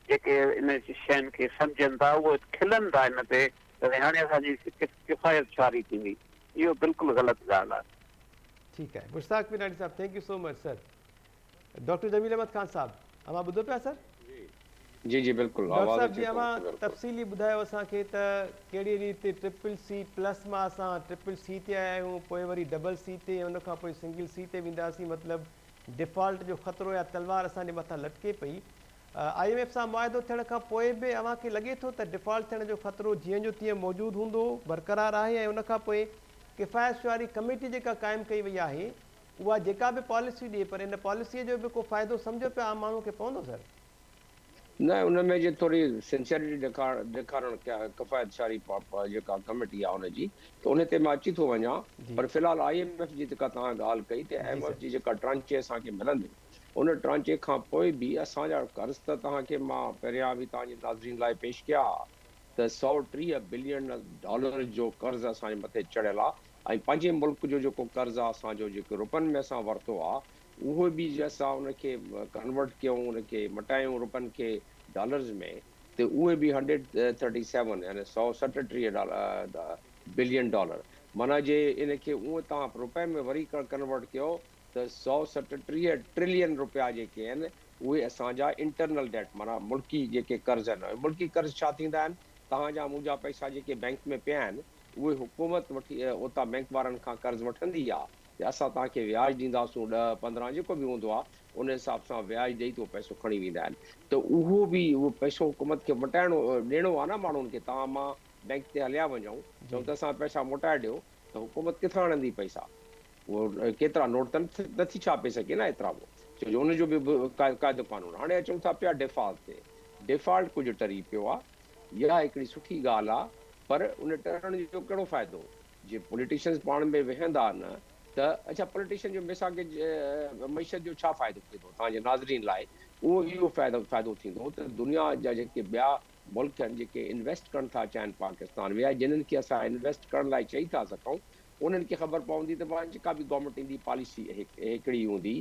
जेके इन शयुनि खे सम्झनि था, उहे खिलनि था हिन ते त हाणे असांजी किफ़ायत शुआरी थींदी। इहो बिल्कुलु ग़लति ॻाल्हि आहे। ठीकु आहे, मुश्ताक पिनानी साहब, thank you so much sir. Doctor Jamil Ahmed Khan साहब, अवां ॿुधो पिया सर? जी बिल्कुलु। डॉक्टर साहब जी अवां तफ़सीली ॿुधायो असांखे त कहिड़ी रीति CCC+ मां असां CCC ते आया आहियूं, पोइ वरी CCC ते, उन खां पोइ सिंगल ते वेंदासीं, मतिलबु डिफ़ॉल्ट जो ख़तरो या तलवार असांजे मथां लटके पई। IMF सां मुआहिदो थियण खां पोइ बि अव्हांखे लॻे थो त डिफ़ॉल्ट थियण जो ख़तरो जीअं जो तीअं मौजूदु हूंदो, बरक़रार आहे? ऐं उन खां पोइ किफ़ायत शुआरी कमेटी जेका क़ाइमु कई वई आहे उहा जेका बि पॉलिसी ॾिए, पर इन पॉलिसीअ जो बि को फ़ाइदो सम्झो पिया आम माण्हू खे पवंदो सर? न, उन में जे थोरी सिंसियरिटी ॾेखारणु किफ़ायत शुआरी जेका कमेटी आहे उनजी, त उन ते मां अची थो वञा। पर फ़िलहालु IMF जी जेका तव्हां ॻाल्हि कई त IMF जी जेका ट्रांचे असांखे मिलंदी, उन ट्रांचे खां पोइ बि असांजा कर्ज़ त तव्हांखे मां पहिरियां बि तव्हांजे नाज़रीन लाइ पेश कया त 130 बिलियन डॉलर जो कर्ज़ असांजे मथे चढ़ियल आहे ऐं पंहिंजे मुल्क जो जेको कर्ज़ु आहे असांजो जेको रुपनि में असां वरितो आहे उहो बि जे असां उनखे कन्वर्ट कयूं उनखे मटायूं रुपनि खे डॉलर्स में त उहे बि 137 यानी 137 बिलियन डॉलर माना जे इनखे उहो तव्हां रुपए में वरी कन्वर्ट कयो त 137 ट्रिलियन रुपया जेके आहिनि उहे असांजा इंटरनल डेट माना मुल्की जेके कर्ज़ आहिनि मुल्की कर्ज़ छा थींदा आहिनि तव्हांजा मुंहिंजा पैसा जेके बैंक में पिया आहिनि उहे हुकूमत वठी उतां बैंक वारनि खां कर्ज़ वठंदी आहे असां तव्हांखे व्याज ॾींदासूं 10-15 जेको बि हूंदो आहे उन हिसाब सां व्याज ॾेई तो पैसो खणी वेंदा आहिनि त उहो बि उहो पैसो हुकूमत खे मोटाइणो ॾियणो आहे न माण्हुनि खे तव्हां मां बैंक ते हलिया वञूं चऊं त असां पैसा मोटाए ॾियो त हुकूमत किथां आणंदी पैसा उहो केतिरा नोट त नथी छापे सघे न एतिरा छो जो उनजो बि क़ाइदो कानून हाणे अचूं था पिया डिफॉल्ट ते डिफॉल्ट कुझु टरी पियो आहे इहा हिकिड़ी सुठी ॻाल्हि आहे पर उन टरण जो कहिड़ो फ़ाइदो जे पॉलिटिशियंस पाण में वेहंदा न त अच्छा पॉलिटिशियन जो मिसाल के मईशत जो छा फ़ाइदो थींदो तव्हांजे नाज़रीन लाइ उहो इहो फ़ाइदो थींदो त दुनिया जा जेके ॿिया मुल्क आहिनि जेके इन्वेस्ट करणु था चाहिनि पाकिस्तान में या जिन्हनि खे असां इन्वेस्ट करण लाइ चई था सघूं उन्हनि खे ख़बर पवंदी त जेका बि गवर्नमेंट ईंदी पॉलिसी हिकिड़ी हूंदी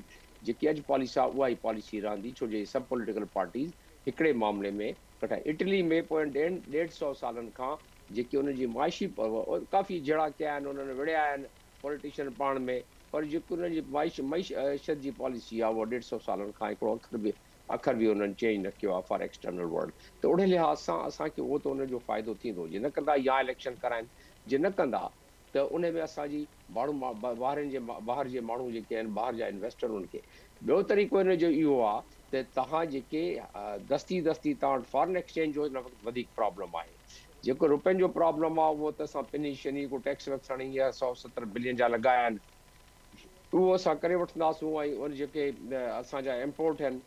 जेकी अॼु पॉलिसी आहे उहा ई पॉलिसी रहंदी छो जो सभु पॉलिटिकल पार्टीज़ हिकिड़े मामले में कठा इटली में पोइ 150 सालनि खां जेकी उनजी माइशी काफ़ी जहिड़ा कया आहिनि उन्हनि विड़िया आहिनि पॉलिटिशियन पाण में पर जेको उन्हनि जी मईशत जी पॉलिसी आहे उहा 150 सालनि खां हिकिड़ो अखर बि उन्हनि चेंज न कयो आहे फॉर एक्सटर्नल वर्ल्ड त ओड़े लिहाज़ सां असांखे उहो त उनजो फ़ाइदो थींदो जे न कंदा या इलेक्शन कराइनि जे न कंदा त उन में असांजी माण्हू ॿाहिरि जे माण्हू जेके आहिनि ॿाहिरि जा इन्वेस्टर उनखे ॿियो तरीक़ो हिन जो इहो आहे त तव्हां जेके दस्ती तव्हां वटि फॉरेन एक्सचेंज जो हिन वक़्तु वधीक प्रॉब्लम आहे जेको रुपयनि जो प्रॉब्लम आहे उहो त असां पिनी शनी को टैक्स वैक्स हणी 170 बिलियन जा लॻाया आहिनि उहो असां करे वठंदासूं ऐं उन जेके असांजा इम्पोर्ट आहिनि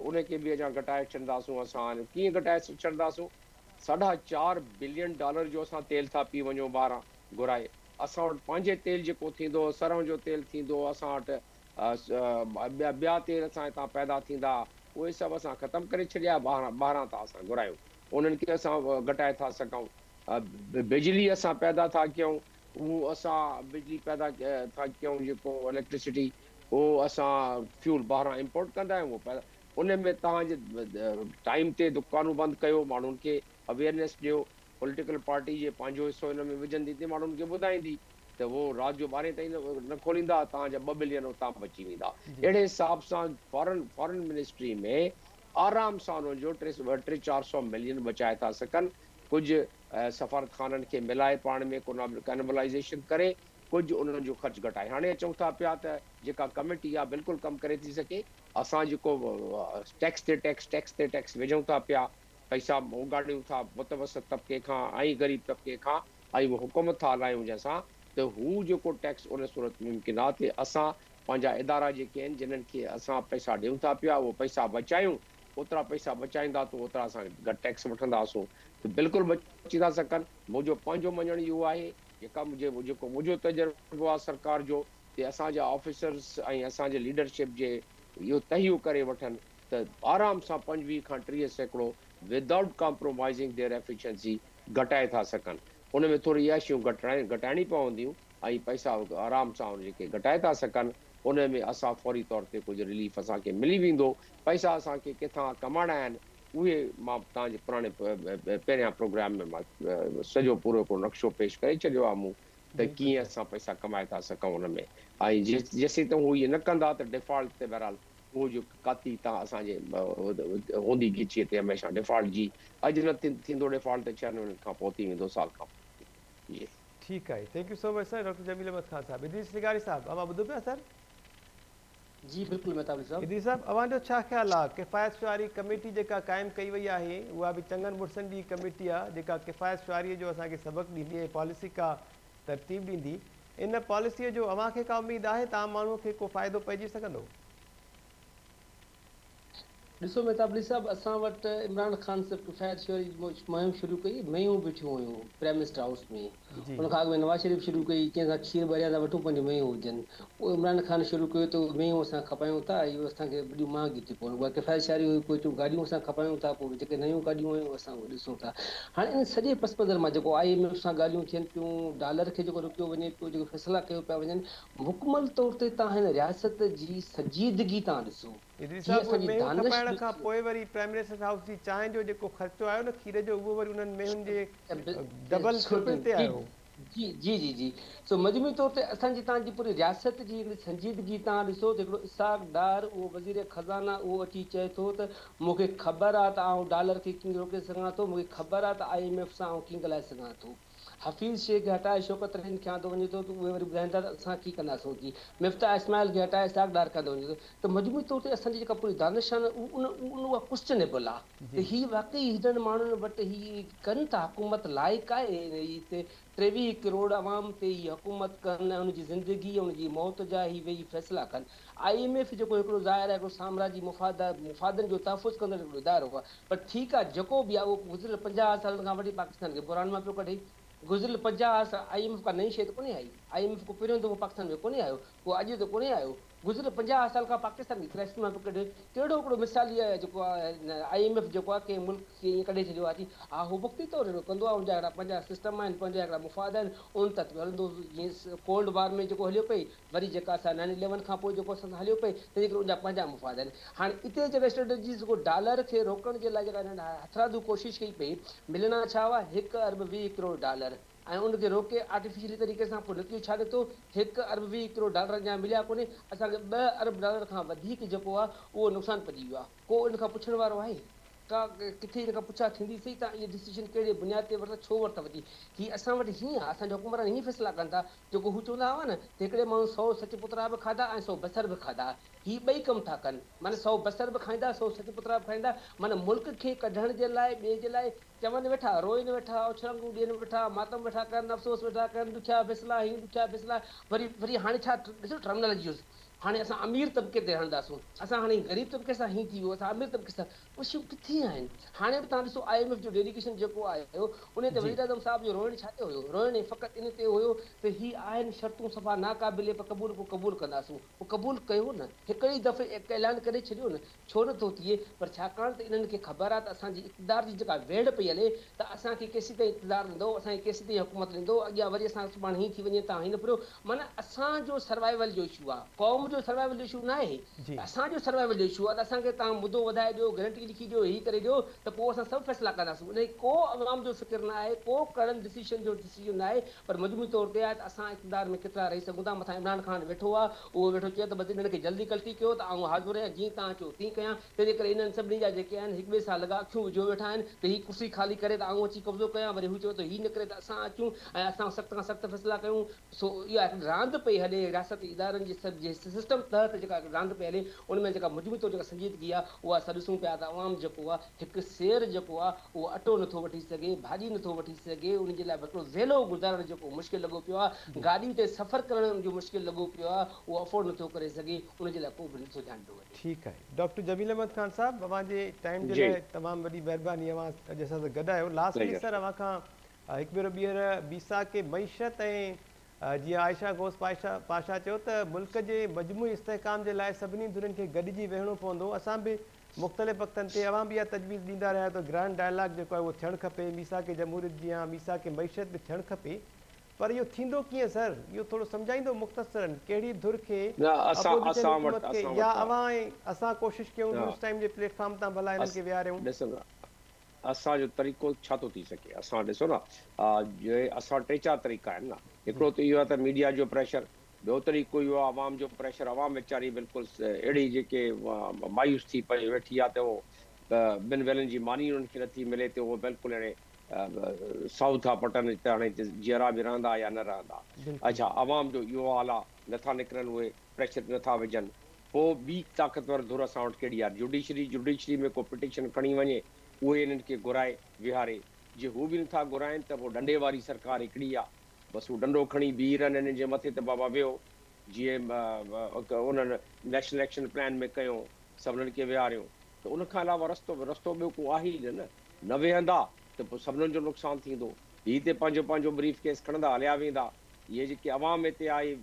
उनखे बि अञा घटाए छॾींदासूं असां कीअं घटाए छॾींदासूं 4.5 बिलियन डॉलर जो असां तेल था पी वञूं ॿाहिरां घुराए असां वटि पंहिंजे तेल जेको थींदो सरह जो तेल थींदो असां वटि ॿिया तेल असां हितां पैदा थींदा उहे सभु असां ख़तमु करे छॾिया ॿाहिरां था असां घुरायूं उन्हनि खे असां घटाए था सघूं बिजली असां पैदा था कयूं उहो असां बिजली पैदा था कयूं जेको इलेक्ट्रिसिटी उहो असां फ्यूल ॿाहिरां इम्पोर्ट कंदा आहियूं उहो उन में तव्हांजे टाइम ते दुकानूं बंदि कयो माण्हुनि खे अवेयरनेस ॾियो पॉलिटिकल पार्टी जे पंहिंजो हिसो हिन में विझंदी त माण्हुनि खे ॿुधाईंदी त उहो राति जो 12 ताईं न खोलींदा तव्हांजा 2 बिलियन उतां बची वेंदा अहिड़े हिसाब सां फॉरेन मिनिस्ट्री में आराम सां उनजो 300-400 मिलियन बचाए था सघनि कुझु सफ़ारतखाननि खे मिलाए पाण में कैनिबलाइज़ेशन करे कुझु उन्हनि जो ख़र्चु घटाए हाणे अचूं था पिया त जेका कमेटी आहे बिल्कुलु कमु करे थी सघे असां जेको टैक्स ते टैक्स विझूं था पिया पैसा उगाड़ियूं था मुतवसत तबिके खां ऐं ग़रीब तबिके खां ऐं उहो हुकूमत था हलायूं जंहिंसां त हू जेको टैक्स उन सूरत मुमकिन आहे त असां पंहिंजा इदारा जेके आहिनि जिन्हनि खे असां पैसा ॾियूं था पिया उहो पैसा बचायूं ओतिरा पैसा बचाईंदा त ओतिरा असां घटि टैक्स वठंदासूं त बिल्कुलु बची था सघनि मुंहिंजो पंहिंजो मञणु इहो आहे जेको मुंहिंजो तजुर्बो आहे सरकार जो ते असांजा ऑफिसर्स ऐं असांजे लीडरशिप जे इहो तहियो करे वठनि त आराम सां 25 खां 30 सैकड़ो विदाउट कॉम्प्रोमाइज़िंग देयर एफिशिएंसी घटाए था सघनि उन में थोरी इहा शयूं घटाइणी पवंदियूं ऐं पैसा आराम सां जेके घटाए था सघनि उन में असां फौरी तौर ते कुझु रिलीफ असांखे मिली वेंदो पैसा असांखे किथां कमाइणा आहिनि उहे मां तव्हांजे पुराणे पहिरियां प्रोग्राम में मां सॼो पूरो हिकिड़ो नक्शो पेश करे छॾियो आहे मूं त कीअं असां पैसा कमाए था सघूं हुन में ऐं जेसीं ताईं हू इहे न कंदा त डिफॉल्ट ते बहरहाल उहो जो काती तव्हां असांजे हूंदी गिचीअ ते हमेशह डिफॉल्ट जी अॼु न थींदो डिफॉल्ट त 6 महीननि खां पोइ थी वेंदो साल खां जी ठीकु आहे thank you so much sir doctor Jamil Ahmed Khan साहब इदरीस निगारी साहब अवां ॿुधो पिया सर जी बिल्कुलु मेहताब अली साहब इदरीस साहब अवांजो छा ख़्यालु आहे किफ़ायत शुआरी कमेटी जेका क़ाइमु कई वई आहे उहा बि चङनि मुड़ुसनि जी कमेटी आहे जेका किफ़ायत शुआरीअ जो असांखे सबक़ु ॾींदी ऐं पॉलिसी का तरतीब ॾींदी इन पॉलिसीअ जो अव्हांखे का उमेदु आहे त आम माण्हूअ खे को फ़ाइदो पइजी सघंदो ॾिसो मेहताबली साहब, असां वटि इमरान ख़ान साहब किफ़ायत शेयरी जी मुहिम शुरू कई, मेयूं बीठियूं हुयूं प्राइम मिनिस्टर हाउस में। जी उन खां अॻु में नवाज़ शरीफ़ शुरू कई, चईं असां खीर ॿरिया था वठूं, पंहिंजूं मेयूं हुजनि। पोइ इमरान ख़ान शुरू कयो त मेयूं असां खपायूं था, इहो असांखे वॾियूं महांगियूं थी पवनि। उहा किफ़ायत शेयरी हुई, पोइ चयूं गाॾियूं असां खपायूं था, पोइ जेके नयूं गाॾियूं आयूं असां उहे ॾिसूं था। हाणे इन सॼे पस मंज़र मां जेको IMF सां ॻाल्हियूं थियनि पियूं, डॉलर खे जेको रुकियो वञे पियो, जेको फ़ैसिला कयो पिया वञनि, मुकमल तौर ते तव्हां हिन रियासत जी संजीदगी तव्हां ॾिसो। इदरीस हीअ साहब, उहे असांजी मेयूं दानिश खपाइण खां पोइ वरी प्राइम मिनिस्टर हाउस जी चांहि जो जेको ख़र्चो आयो न खीर जो, उहो वरी उन्हनि मेयुनि जे डबल ट्रिपल ते जी आयो। जी जी जी जी सो मजमूई तौर ते असांजी तव्हांजी पूरी रियासत जी हिकिड़ी संजीदगी तव्हां ॾिसो त हिकिड़ो इसाक डार, उहो वज़ीर ख़ज़ाना, उहो अची चए थो त मूंखे ख़बर आहे त आउं डॉलर खे कीअं रोके सघां थो, मूंखे ख़बर आहे त IMF सां आउं कीअं ॻाल्हाए सघां थो। हफ़ीज़ शेख खे हटाए शौकत रहीन खे आंदो वञे थो, त उहे वरी ॿुधाइनि था त असां कीअं कंदासीं की मिफ्ता इस्माइल खे हटाए इसाक डार कंदो वञे थो। त मजमूई तौर ते असांजी जेका पूरी दानिश आहे न, उहा क्वेश्चनेबल आहे त जी हीअ वाकई हिननि माण्हुनि वटि हीअ कनि था हुकूमत लाइक़ु आहे हिते 23 करोड़ अवाम ते ही हुकूमत कनि ऐं हुनजी ज़िंदगी, हुनजी मौत जा ही वेही फ़ैसिला कनि। IMF जेको हिकिड़ो ज़ाहिर आहे हिकिड़ो साम्राजी मुफ़ादनि जो तहफ़ुज़ कंदड़ हिकिड़ो इदारो आहे, पर ठीकु आहे जेको बि आहे, उहो गुज़िरियल 50 सालनि खां वठी पाकिस्तान खे बुरान मां पियो कढे। गुज़िरियल 50 साल IMF का नई शइ त कोन्हे आई, IMF को पहिरियों दफ़ो पाकिस्तान में कोन्हे आयो, उहो अॼु त कोन्हे आयो। गुज़िरियल 50 साल खां पाकिस्तान जी क्रैश मां पियो कढे। कहिड़ो हिकिड़ो मिसाली आहे जेको आहे IMF जेको आहे कंहिं मुल्क खे ईअं कढे छॾियो आहे। हा, हू वक़्ती तौरु कंदो आहे, हुनजा हिकिड़ा पंहिंजा सिस्टम आहिनि, पंहिंजा हिकिड़ा मुफ़ाद आहिनि, उन तक हलंदो। जीअं कोल्ड वार में जेको हलियो पई, वरी जेका असां 9/11 खां पोइ जेको असां हलियो पई, तंहिंजे करे उनजा पंहिंजा मुफ़ाद आहिनि। हाणे हिते जेका स्ट्रेटजी जेको डॉलर खे रोकण जे लाइ जेका हथरादू कोशिशि कई पई, मिलना छा हुआ, 1 अरब 20 करोड़ डॉलर, ऐं उनखे रोके आर्टिफिशियली तरीक़े सां पोइ नतीजो छा ॾिठो, 1 अरब 20 करोड़ डॉलर अञा मिलिया कोन्हे, असांखे 2 अरब डॉलर खां वधीक जेको आहे उहो नुक़सानु पइजी वियो आहे। को इन खां पुछण वारो आहे का, किथे हिन खां पुछा थींदी सही तव्हां इहा डिसीजन कहिड़े बुनियाद ते वरिता, छो वरिता वठी। हीअ असां वटि हीअं आहे, असांजा हुकुमरान हीअं फ़ैसिला कनि था, जेको हू चवंदा हुआ न त हिकिड़े माण्हू 100 सच पुतरा बि खाधा ऐं 100 बसर बि खाधा। ही ॿई कम था कनि, माना 100 बसर बि खाईंदा, 100 सच पुतरा बि खाईंदा। माना मुल्क खे कढण जे लाइ, ॿिए जे लाइ चवनि वेठा, रोइनि वेठा, उछलंगूं ॾियनि वेठा, मातम वेठा कनि, अफ़सोस वेठा कनि, ॾुखिया फ़ैसिला, हीअ ॾुखिया फ़ैसिला। वरी हाणे छा ॾिसो टर्मिनोलॉजी यूज़, हाणे असां अमीर तबिके ते हलंदासूं, असां हाणे ग़रीब तबिके सां हीअं थी वियो, असां अमीर तबिके सां, पुछूं किथे आहिनि। हाणे बि तव्हां ॾिसो IMF जो डेलीगेशन जेको आयो, उन ते जी वज़ीर आज़म साहब जो रोइण छा ते हुयो, रोइण फ़क़ति इन ते हुयो त ही आहिनि शर्तूं सफ़ा नाक़ाबिले पर क़बूल कंदासूं। पोइ क़बूल कयो न, हिकिड़ी दफ़े ऐलान करे छॾियो न, छो नथो थिए। पर छाकाणि त इन्हनि खे ख़बर आहे त असांजी इक़्तिदार जी जेका वेड़ पई हले, त असांखे केसीं ताईं इक़्तिदार ॾींदो, असांखे केसीं ताईं हुकूमत ॾींदो, अॻियां वरी असां सुभाणे हीअं थी वञे तव्हां हीअं न फिरो। माना असांजो सर्वाइवल जो इशू आहे, क़ौम जो सर्वाइवल जो इशू न आहे, जी असांजो सर्वाइवल जो इशू आहे। त असांखे तव्हां मुदो वधाए ॾियो, गारंटी लिखी ॾियो, हीअ करे ॾियो, त पोइ असां सभु फ़ैसिला कंदासीं। उन को अवाम जो फ़िक्र न आहे, को कड़न डिसीजन जो डिसीजन न आहे। पर मजमूई तौर ते आहे त असां इक़्तिदार में केतिरा रही सघूं था। मथां इमरान ख़ान वेठो आहे, उहो वेठो चए त बसि इन्हनि खे जल्दी कल्टी कयो त आउं हाज़ुर आहियां, जीअं तव्हां चओ तीअं कयां। तंहिंजे करे इन्हनि सभिनी जा जेके आहिनि हिक ॿिए सां लॻा अखियूं विझो वेठा आहिनि त हीअ कुर्सी ख़ाली करे त आउं अची कब्ज़ो कयां, वरी हू चओ त हीअ निकिरे त असां अचूं ऐं असां सख़्त खां सख़्तु फ़ैसिला कयूं। सो इहा रांदि पई हले रियासती इदारनि जे सिस्टम तहत जेका रांदि पई हले, उन में जेका मजमूई तौर जेका संजीदगी आहे, उहा असां ॾिसूं पिया त अवाम जेको आहे, हिकु सेर जेको आहे उहो अटो नथो वठी सघे, भाॼी नथो वठी सघे, उनजे लाइ हिकिड़ो वेलो गुज़ारणु जेको मुश्किल लॻो पियो आहे, जी गाॾी ते सफ़र करण जो मुश्किल लॻो पियो आहे, उहो अफोर्ड नथो करे सघे, उनजे लाइ को बि नथो ध्यानु ॾियो वञे। ठीकु आहे। डॉक्टर जमील अहमद ख़ान साहब, तव्हांजे टाइम जे जी लाइ तमामु वॾी महिरबानी, अवां अॼु असां सां गॾु आहियो। लास्ट में प्लेजर। सर अवां खां हिकु भेरो ॿीहर बीसा के मईशत ऐं जीअं आयशा घोष पाशा चयो त मुल्क जे मजमूई इस्तेहकाम जे लाइ सभिनी धुरियुनि खे गॾिजी वेहणो पवंदो। असां बि मुख़्तलिफ़ वक़्तनि ते अवां बि इहा तजवीज़ ॾींदा रहिया त ग्रांड डायलॉग जेको आहे उहो थियणु खपे, मीसा के जमहूरियत जी या मीसा के मईशत बि थियणु खपे। पर इहो थींदो कीअं सर, इहो थोरो सम्झाईंदो मुख़्तसरनि, कहिड़ी धुर खे, न असां अपोजिशन असां हुकूमत वटि खे, असां या वटि अवां ऐं असां कोशिशि कयूं हा न्यूज़ टाइम जे प्लेटफॉर्म तां भला हिननि खे विहारियूं। ॾिसो न, असांजो तरीक़ो छा थो थी सघे, असां ॾिसो न, असां 3-4 तरीक़ा आहिनि न। जी हिकिड़ो त इहो आहे त मीडिया जो प्रेशर, ॿियो तरीक़ो इहो आहे आवाम जो प्रेशर। आवाम वीचारी बिल्कुलु अहिड़ी जेके मायूस थी पई वेठी आहे त उहो ॿिनि वेलनि जी मानी उन्हनि खे नथी मिले, त उहो बिल्कुलु हाणे साउथ था पटनि त हाणे जीअरा बि रहंदा या न रहंदा। बिल्कुलु अच्छा, आवाम जो इहो हाल आहे, नथा निकिरनि उहे, प्रेशर नथा विझनि। पोइ ॿी ताक़तवर धुर असां वटि कहिड़ी आहे, जुडिशरी में को पिटिशन खणी वञे, उहे इन्हनि खे घुराए विहारे। जे हू बि नथा घुराइनि त पोइ डंडे वारी सरकार हिकिड़ी आहे, बसि हू डंडो खणी बीह रहनि इन्हनि जे मथे त बाबा वियो। जीअं उन्हनि नेशनल एक्शन प्लान में कयूं, सभिनीनि खे विहारियूं। त उनखां अलावा रस्तो ॿियो को आहे ई न न वेहंदा त पोइ सभिनीनि जो नुक़सानु थींदो। हीअ हिते पंहिंजो ब्रीफ केस खणंदा हलिया वेंदा। इहे जेके अवाम हिते आहे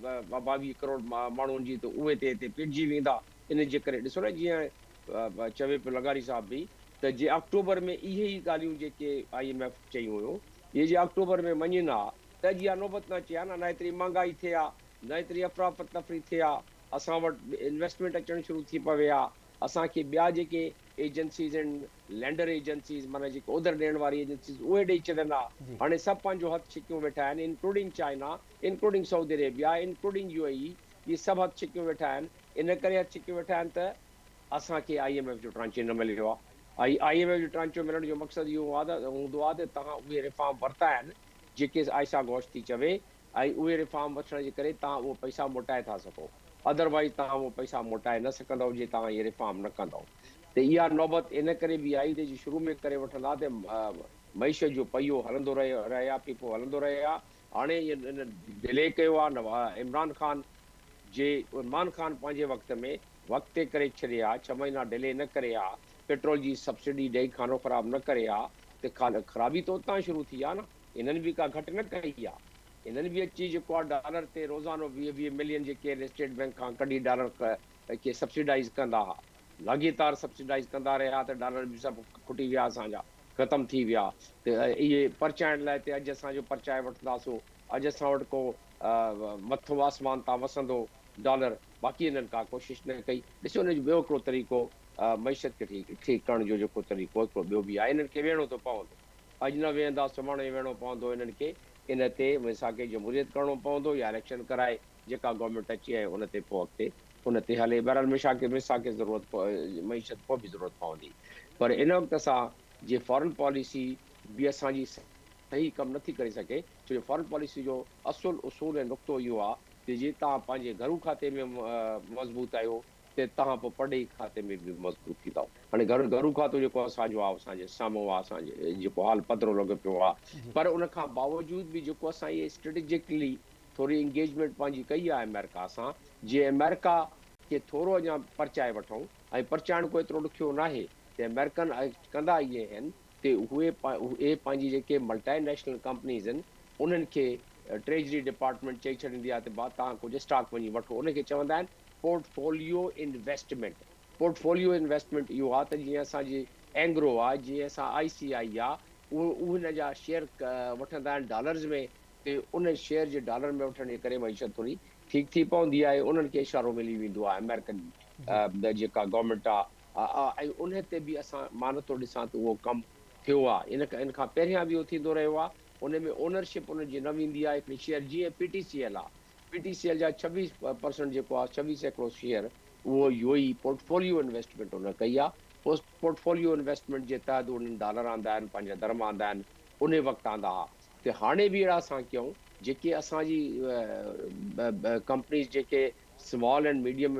22 करोड़ माण्हुनि जी, त उहे हिते पिटिजी वेंदा। इन जे करे ॾिसो न, जीअं चवे पियो लगारी साहिब बि, त जे अक्टूबर में इहे ई ॻाल्हियूं जेके IMF चयूं हुयूं, इहे जे अक्टूबर में मञनि हा त अॼु इहा नौबत न अचे हा न एतिरी महांगाई थिए हा, न एतिरी अफ़रा तफ़री थिए हा, असां वटि इन्वेस्टमेंट अचणु शुरू थी पवे हा, असांखे ॿिया जेके एजेंसीज़ आहिनि, लैंडर एजेंसीज़, माना जेके उधर ॾियण वारी एजेंसीज़, उहे ॾेई छॾनि हा। हाणे सभु पंहिंजो हथु छिकियूं वेठा आहिनि, including China, including Saudi Arabia, including UAE, इहे सभु हथु छिकियूं वेठा आहिनि। इन करे हथु छिकियूं वेठा आहिनि त असांखे IMF जो ट्रांचो न मिलियो आहे। IMF जो ट्रांचो मिलण जो मक़सदु इहो हूंदो आहे त तव्हां उहे रिफॉर्म वरिता आहिनि जेके आयशा घोष थी चवे, ऐं उहे रिफॉर्म वठण जे करे तव्हां उहो पैसा मोटाए था सघो। अदरवाइज़ तव्हां उहो पैसा मोटाए न सघंदव जे तव्हां इहे रिफॉर्म न कंदव। त इहा नौबत इन करे बि आई त शुरू में करे वठंदा त मईशत जो पहियो हलंदो रहे हा, पीपो हलंदो रहे हा। हाणे इहे डिले कयो आहे इमरान ख़ान पंहिंजे वक़्त में वक़्त ते करे छॾे हा, 6 महीना डिले न करे हा, पेट्रोल जी सब्सिडी ॾेई खानो ख़राबु न करे हा, त ख़राबी त उतां शुरू थी आहे न। इन्हनि बि का घटि न कई आहे। इन्हनि बि अची जेको आहे डॉलर ते रोज़ानो 20 मिलियन जेके स्टेट बैंक खां कढी डॉलर खे सब्सिडाइज़ कंदा हुआ, लगातार सब्सिडाइज़ कंदा रहिया, त डॉलर बि सभु खुटी विया, असांजा ख़तमु थी विया। त इहे परचाइण लाइ ते अॼु असांजो परचाए वठंदासीं, अॼु असां वटि को मथो आसमान तां वसंदो डॉलर, बाक़ी इन्हनि का कोशिशि न कई। ॾिसो हिन जो ॿियो हिकिड़ो तरीक़ो मईशत खे ठीकु करण जो जेको तरीक़ो हिकिड़ो ॿियो बि आहे, इन्हनि खे वेहणो थो पवंदो। अॼु न वेहंदा सुभाणे वेहणो पवंदो इन्हनि खे। इन ते मिसाके जमहूरियत करणो पवंदो या इलेक्शन कराए जेका गवर्नमेंट अची आहे उन ते पोइ अॻिते उन ते हले। बहरहाल मिसाके ज़रूरत मईशत पोइ बि ज़रूरत पवंदी। पर इन वक़्तु असां जे फॉरेन पॉलिसी बि असांजी सही कमु नथी करे सघे, छो जो फॉरेन पॉलिसी जो उसूल ऐं नुक़्तो इहो आहे त जे तव्हां पंहिंजे घरू खाते में मज़बूत आहियो त तव्हां पोइ पढ़ाई खाते में बि मज़बूत थींदव। हाणे घरू खातो जेको असांजो आहे, असांजे साम्हूं आहे, असांजे जेको हाल पधिरो लॻो पियो आहे, पर उन खां बावजूद बि जेको असां इहे स्ट्रेटेजिकली थोरी इंगेजमेंट पंहिंजी कई आहे अमेरिका सां, जीअं अमेरिका खे थोरो अञा परचाए वठूं। ऐं परचाइण को एतिरो ॾुखियो न आहे त अमेरिकन कंदा इहे आहिनि त उहे पंहिंजी जेके मल्टानेशनल कंपनीज़ आहिनि उन्हनि खे ट्रेजरी डिपार्टमेंट चई छॾींदी आहे त तव्हां कुझु स्टॉक वञी वठो। उनखे चवंदा आहिनि पोर्टफोलियो इन्वेस्टमेंट। पोर्टफोलियो इन्वेस्टमेंट इहो आहे त जीअं असांजी एंग्रो आहे, जीअं असां ICI आहे, उहे हिन जा शेयर वठंदा आहिनि डॉलर्स में, त उन शेयर जे डॉलर में वठण जे करे मईशत थोरी ठीकु थी पवंदी आहे। उन्हनि खे इशारो मिली वेंदो आहे अमेरिकन जेका गवर्नमेंट आहे, ऐं उन ते बि असां मां नथो ॾिसां त उहो कमु थियो आहे। इन खां पहिरियां बि उहो थींदो रहियो आहे। उन में ओनरशिप उनजी न वेंदी आहे। हिकिड़ी शेयर जीअं PTCL आहे, PTCL जा 26% जेको आहे 26 सैकड़ो शेयर उहो इहो ई पोर्टफोलियो इन्वेस्टमेंट उन कई आहे। पोर्टफोलियो इन्वेस्टमेंट जे तहत उन्हनि डॉलर आंदा आहिनि, पंहिंजा धर्म आंदा आहिनि, उन वक़्तु आंदा हुआ। त हाणे बि अहिड़ा असां कयूं जेके असांजी कंपनीज़ जेके स्मॉल एंड मीडियम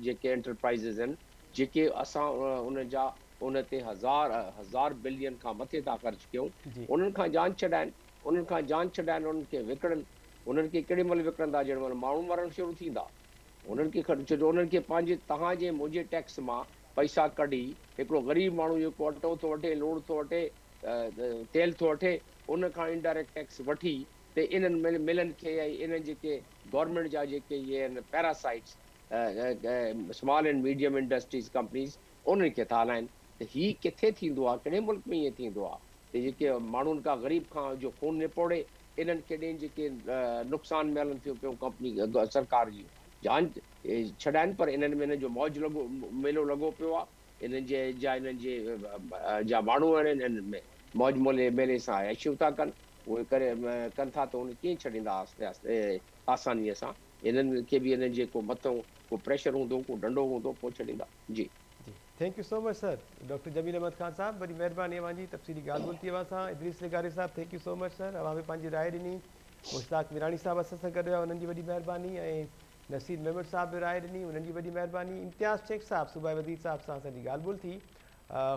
जेके एंटरप्राइज़िस आहिनि, जेके असां उन जा उन ते हज़ार बिलियन खां मथे था ख़र्चु कयूं, उन्हनि खां जान छॾाइनि, उन्हनि खे विकिणनि। उन्हनि खे केॾी महिल विकिणंदा जेॾी महिल माण्हू मरणु शुरू थींदा। उन्हनि खे छो उन्हनि खे पंहिंजे तव्हांजे मुंहिंजे टैक्स मां पैसा कढी हिकिड़ो ग़रीब माण्हू जेको अटो थो वठे, लूणु थो वठे, तेल थो वठे, उन खां इनडायरेक्ट टैक्स वठी त इन्हनि मिलनि खे ऐं इन्हनि जेके गवर्नमेंट जा जेके इहे आहिनि parasites, small and medium industries companies, उन्हनि खे था हलाइनि। त हीअ किथे थींदो आहे, कहिड़े मुल्क में ईअं थींदो आहे त जेके माण्हुनि खां ग़रीब खां जो खून निपोड़े इन्हनि खे ॾेई जेके नुक़सान मिलनि थियूं पियूं कंपनी सरकार जी जान छॾाइनि, पर इन्हनि में इन्हनि जो मौज मेलो लॻो पियो आहे। इन्हनि जा माण्हू आहिनि, इन्हनि में मौज मेले सां ऐशियूं था कनि। उहे कनि था त उन कीअं छॾींदा आस्ते आस्ते आसानीअ सां। इन्हनि खे बि इन्हनि जे को मथां को प्रेशर हूंदो, को डंडो हूंदो, पोइ छॾींदा। जी thank you so much sir. Doctor Jamil Ahmed Khan साहब, बड़ी महिरबानी अवांजी तफ़सीली ॻाल्हि ॿोल थी असां। इदरीस लगारी साहब, thank you so much sir, अवां बि पंहिंजी राय ॾिनी। मुश्ताक मीरानी साहब असां सां गॾु हुआ, उन्हनि जी वॾी महिरबानी। ऐं नसीर मेमण साहब बि राय ॾिनी, उन्हनि जी वॾी महिरबानी। इम्तियाज़ शेख साहब, सूबाई वज़ीर साहब सां असांजी ॻाल्हि ॿोल थी।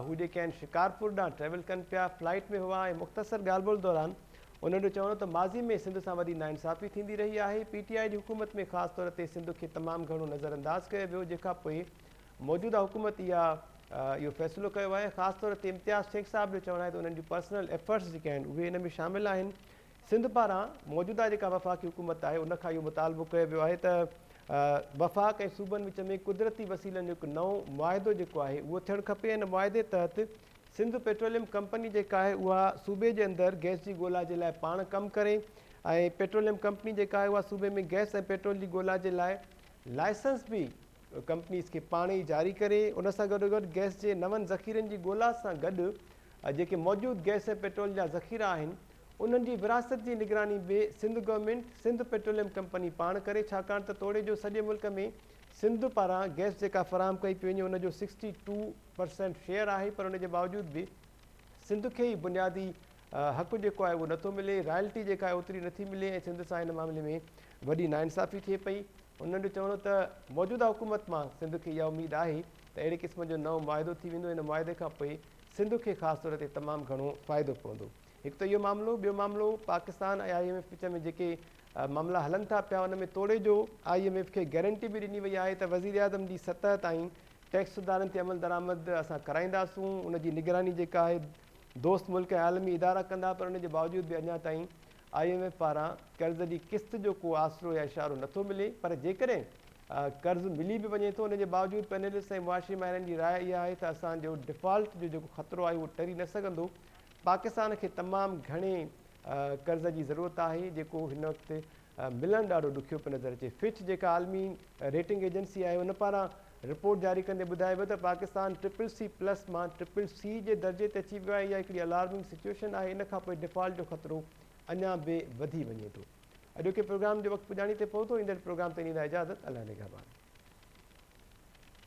हू जेके आहिनि शिकारपुर ॾांहुं ट्रेवल कनि पिया, फ्लाइट में हुआ, ऐं मुख़्तसर ॻाल्हि ॿोल दौरान उन्हनि जो चवणो त माज़ी में सिंध सां वॾी नाइंसाफ़ी थींदी रही आहे। PTI जी हुकूमत में ख़ासि तौर ते सिंध खे तमामु घणो नज़रअंदाज़ कयो वियो, जंहिंखां पोइ मौजूदा हुकूमत इहा इहो फ़ैसिलो कयो आहे। ख़ासि तौर ते इम्तियाज़ शेख साहब जो चवणु आहे त उन्हनि जूं पर्सनल एफर्ट्स जेके आहिनि उहे इन में शामिल आहिनि। सिंध पारां मौजूदा जेका वफ़ाक़ी हुकूमत आहे उनखां इहो मुतालबो कयो वियो आहे त वफ़ाक़ ऐं सूबनि विच में कुदरती वसीलनि जो हिकु नओं मुआदो जेको आहे उहो थियणु खपे। इन मुआदे तहत सिंध पेट्रोलियम कंपनी जेका आहे उहा सूबे जे अंदरि गैस जी ॻोल्हा जे लाइ पाण कमु करे ऐं पेट्रोलियम कंपनी जेका आहे उहा सूबे में गैस ऐं पेट्रोल जी ॻोल्हा जे लाइ लाइसेंस बि कंपनीज़ खे पाण ई जारी करे। उन सां गॾोगॾु गैस जे नवनि ज़ख़ीरनि जी ॻोल्हा सां गॾु जेके मौजूदु गैस ऐं पेट्रोल जा ज़ख़ीरा आहिनि उन्हनि जी विरासत जी निगरानी बि Sindh government Sindh petroleum company पाण करे, छाकाणि त तोड़े जो सॼे मुल्क में सिंध पारां गैस जेका फ़राहम कई पई वञे उनजो 62% शेयर आहे, पर उनजे बावजूदि बि सिंध खे ई बुनियादी हक़ु जेको आहे उहो नथो मिले, रॉयल्टी जेका आहे ओतिरी नथी मिले ऐं सिंध सां हिन मामले में वॾी नाइंसाफ़ी थिए पई। उन्हनि जो चवणो त मौजूदा हुकूमत मां सिंध खे इहा उमेदु आहे त अहिड़े क़िस्म जो नओं मुआदो थी वेंदो। इन मुआदे खां पोइ सिंध खे ख़ासि तौर ते तमामु घणो फ़ाइदो पवंदो। हिकु त इहो मामिलो, ॿियो मामिलो पाकिस्तान ऐं IMF विच में जेके मामला हलनि था पिया उन में तोड़े जो IMF खे गारंटी बि ॾिनी वई आहे त वज़ीर आज़म जी सतह ताईं टैक्स सुधारनि ते अमल दरामद असां कराईंदासूं। उनजी निगरानी जेका आहे दोस्त मुल्क ऐं आलमी इदारा कंदा, पर उनजे बावजूदि बि अञा ताईं IMF पारां कर्ज़ जी क़िस्त जो को आसिरो या इशारो नथो मिले। पर जेकॾहिं कर्ज़ु मिली बि वञे थो उनजे बावजूदि पैनलिस्ट ऐं मुआशी माहिरनि जी राय इहा आहे त असांजो डिफ़ॉल्ट जो जेको ख़तरो आहे उहो टरी न सघंदो। पाकिस्तान खे तमामु घणे कर्ज़ जी ज़रूरत आहे जेको हिन वक़्तु मिलणु ॾाढो ॾुखियो पियो नज़र अचे। फिच जेका आलमी रेटिंग एजेंसी आहे उन पारां रिपोर्ट जारी कंदे ॿुधायो वियो त पाकिस्तान CCC+ मां CCC जे दर्जे ते अची वियो आहे। इहा हिकिड़ी अलार्मिंग सिचुएशन आहे। इन खां पोइ डिफ़ॉल्ट जो ख़तरो अञा बि वधी वञे थो। अॼोके प्रोग्राम जो वक़्तु पुॼाणी ते पहुतो। ईंदड़ प्रोग्राम ते ॾींदा इजाज़त। अलाह निगहबान।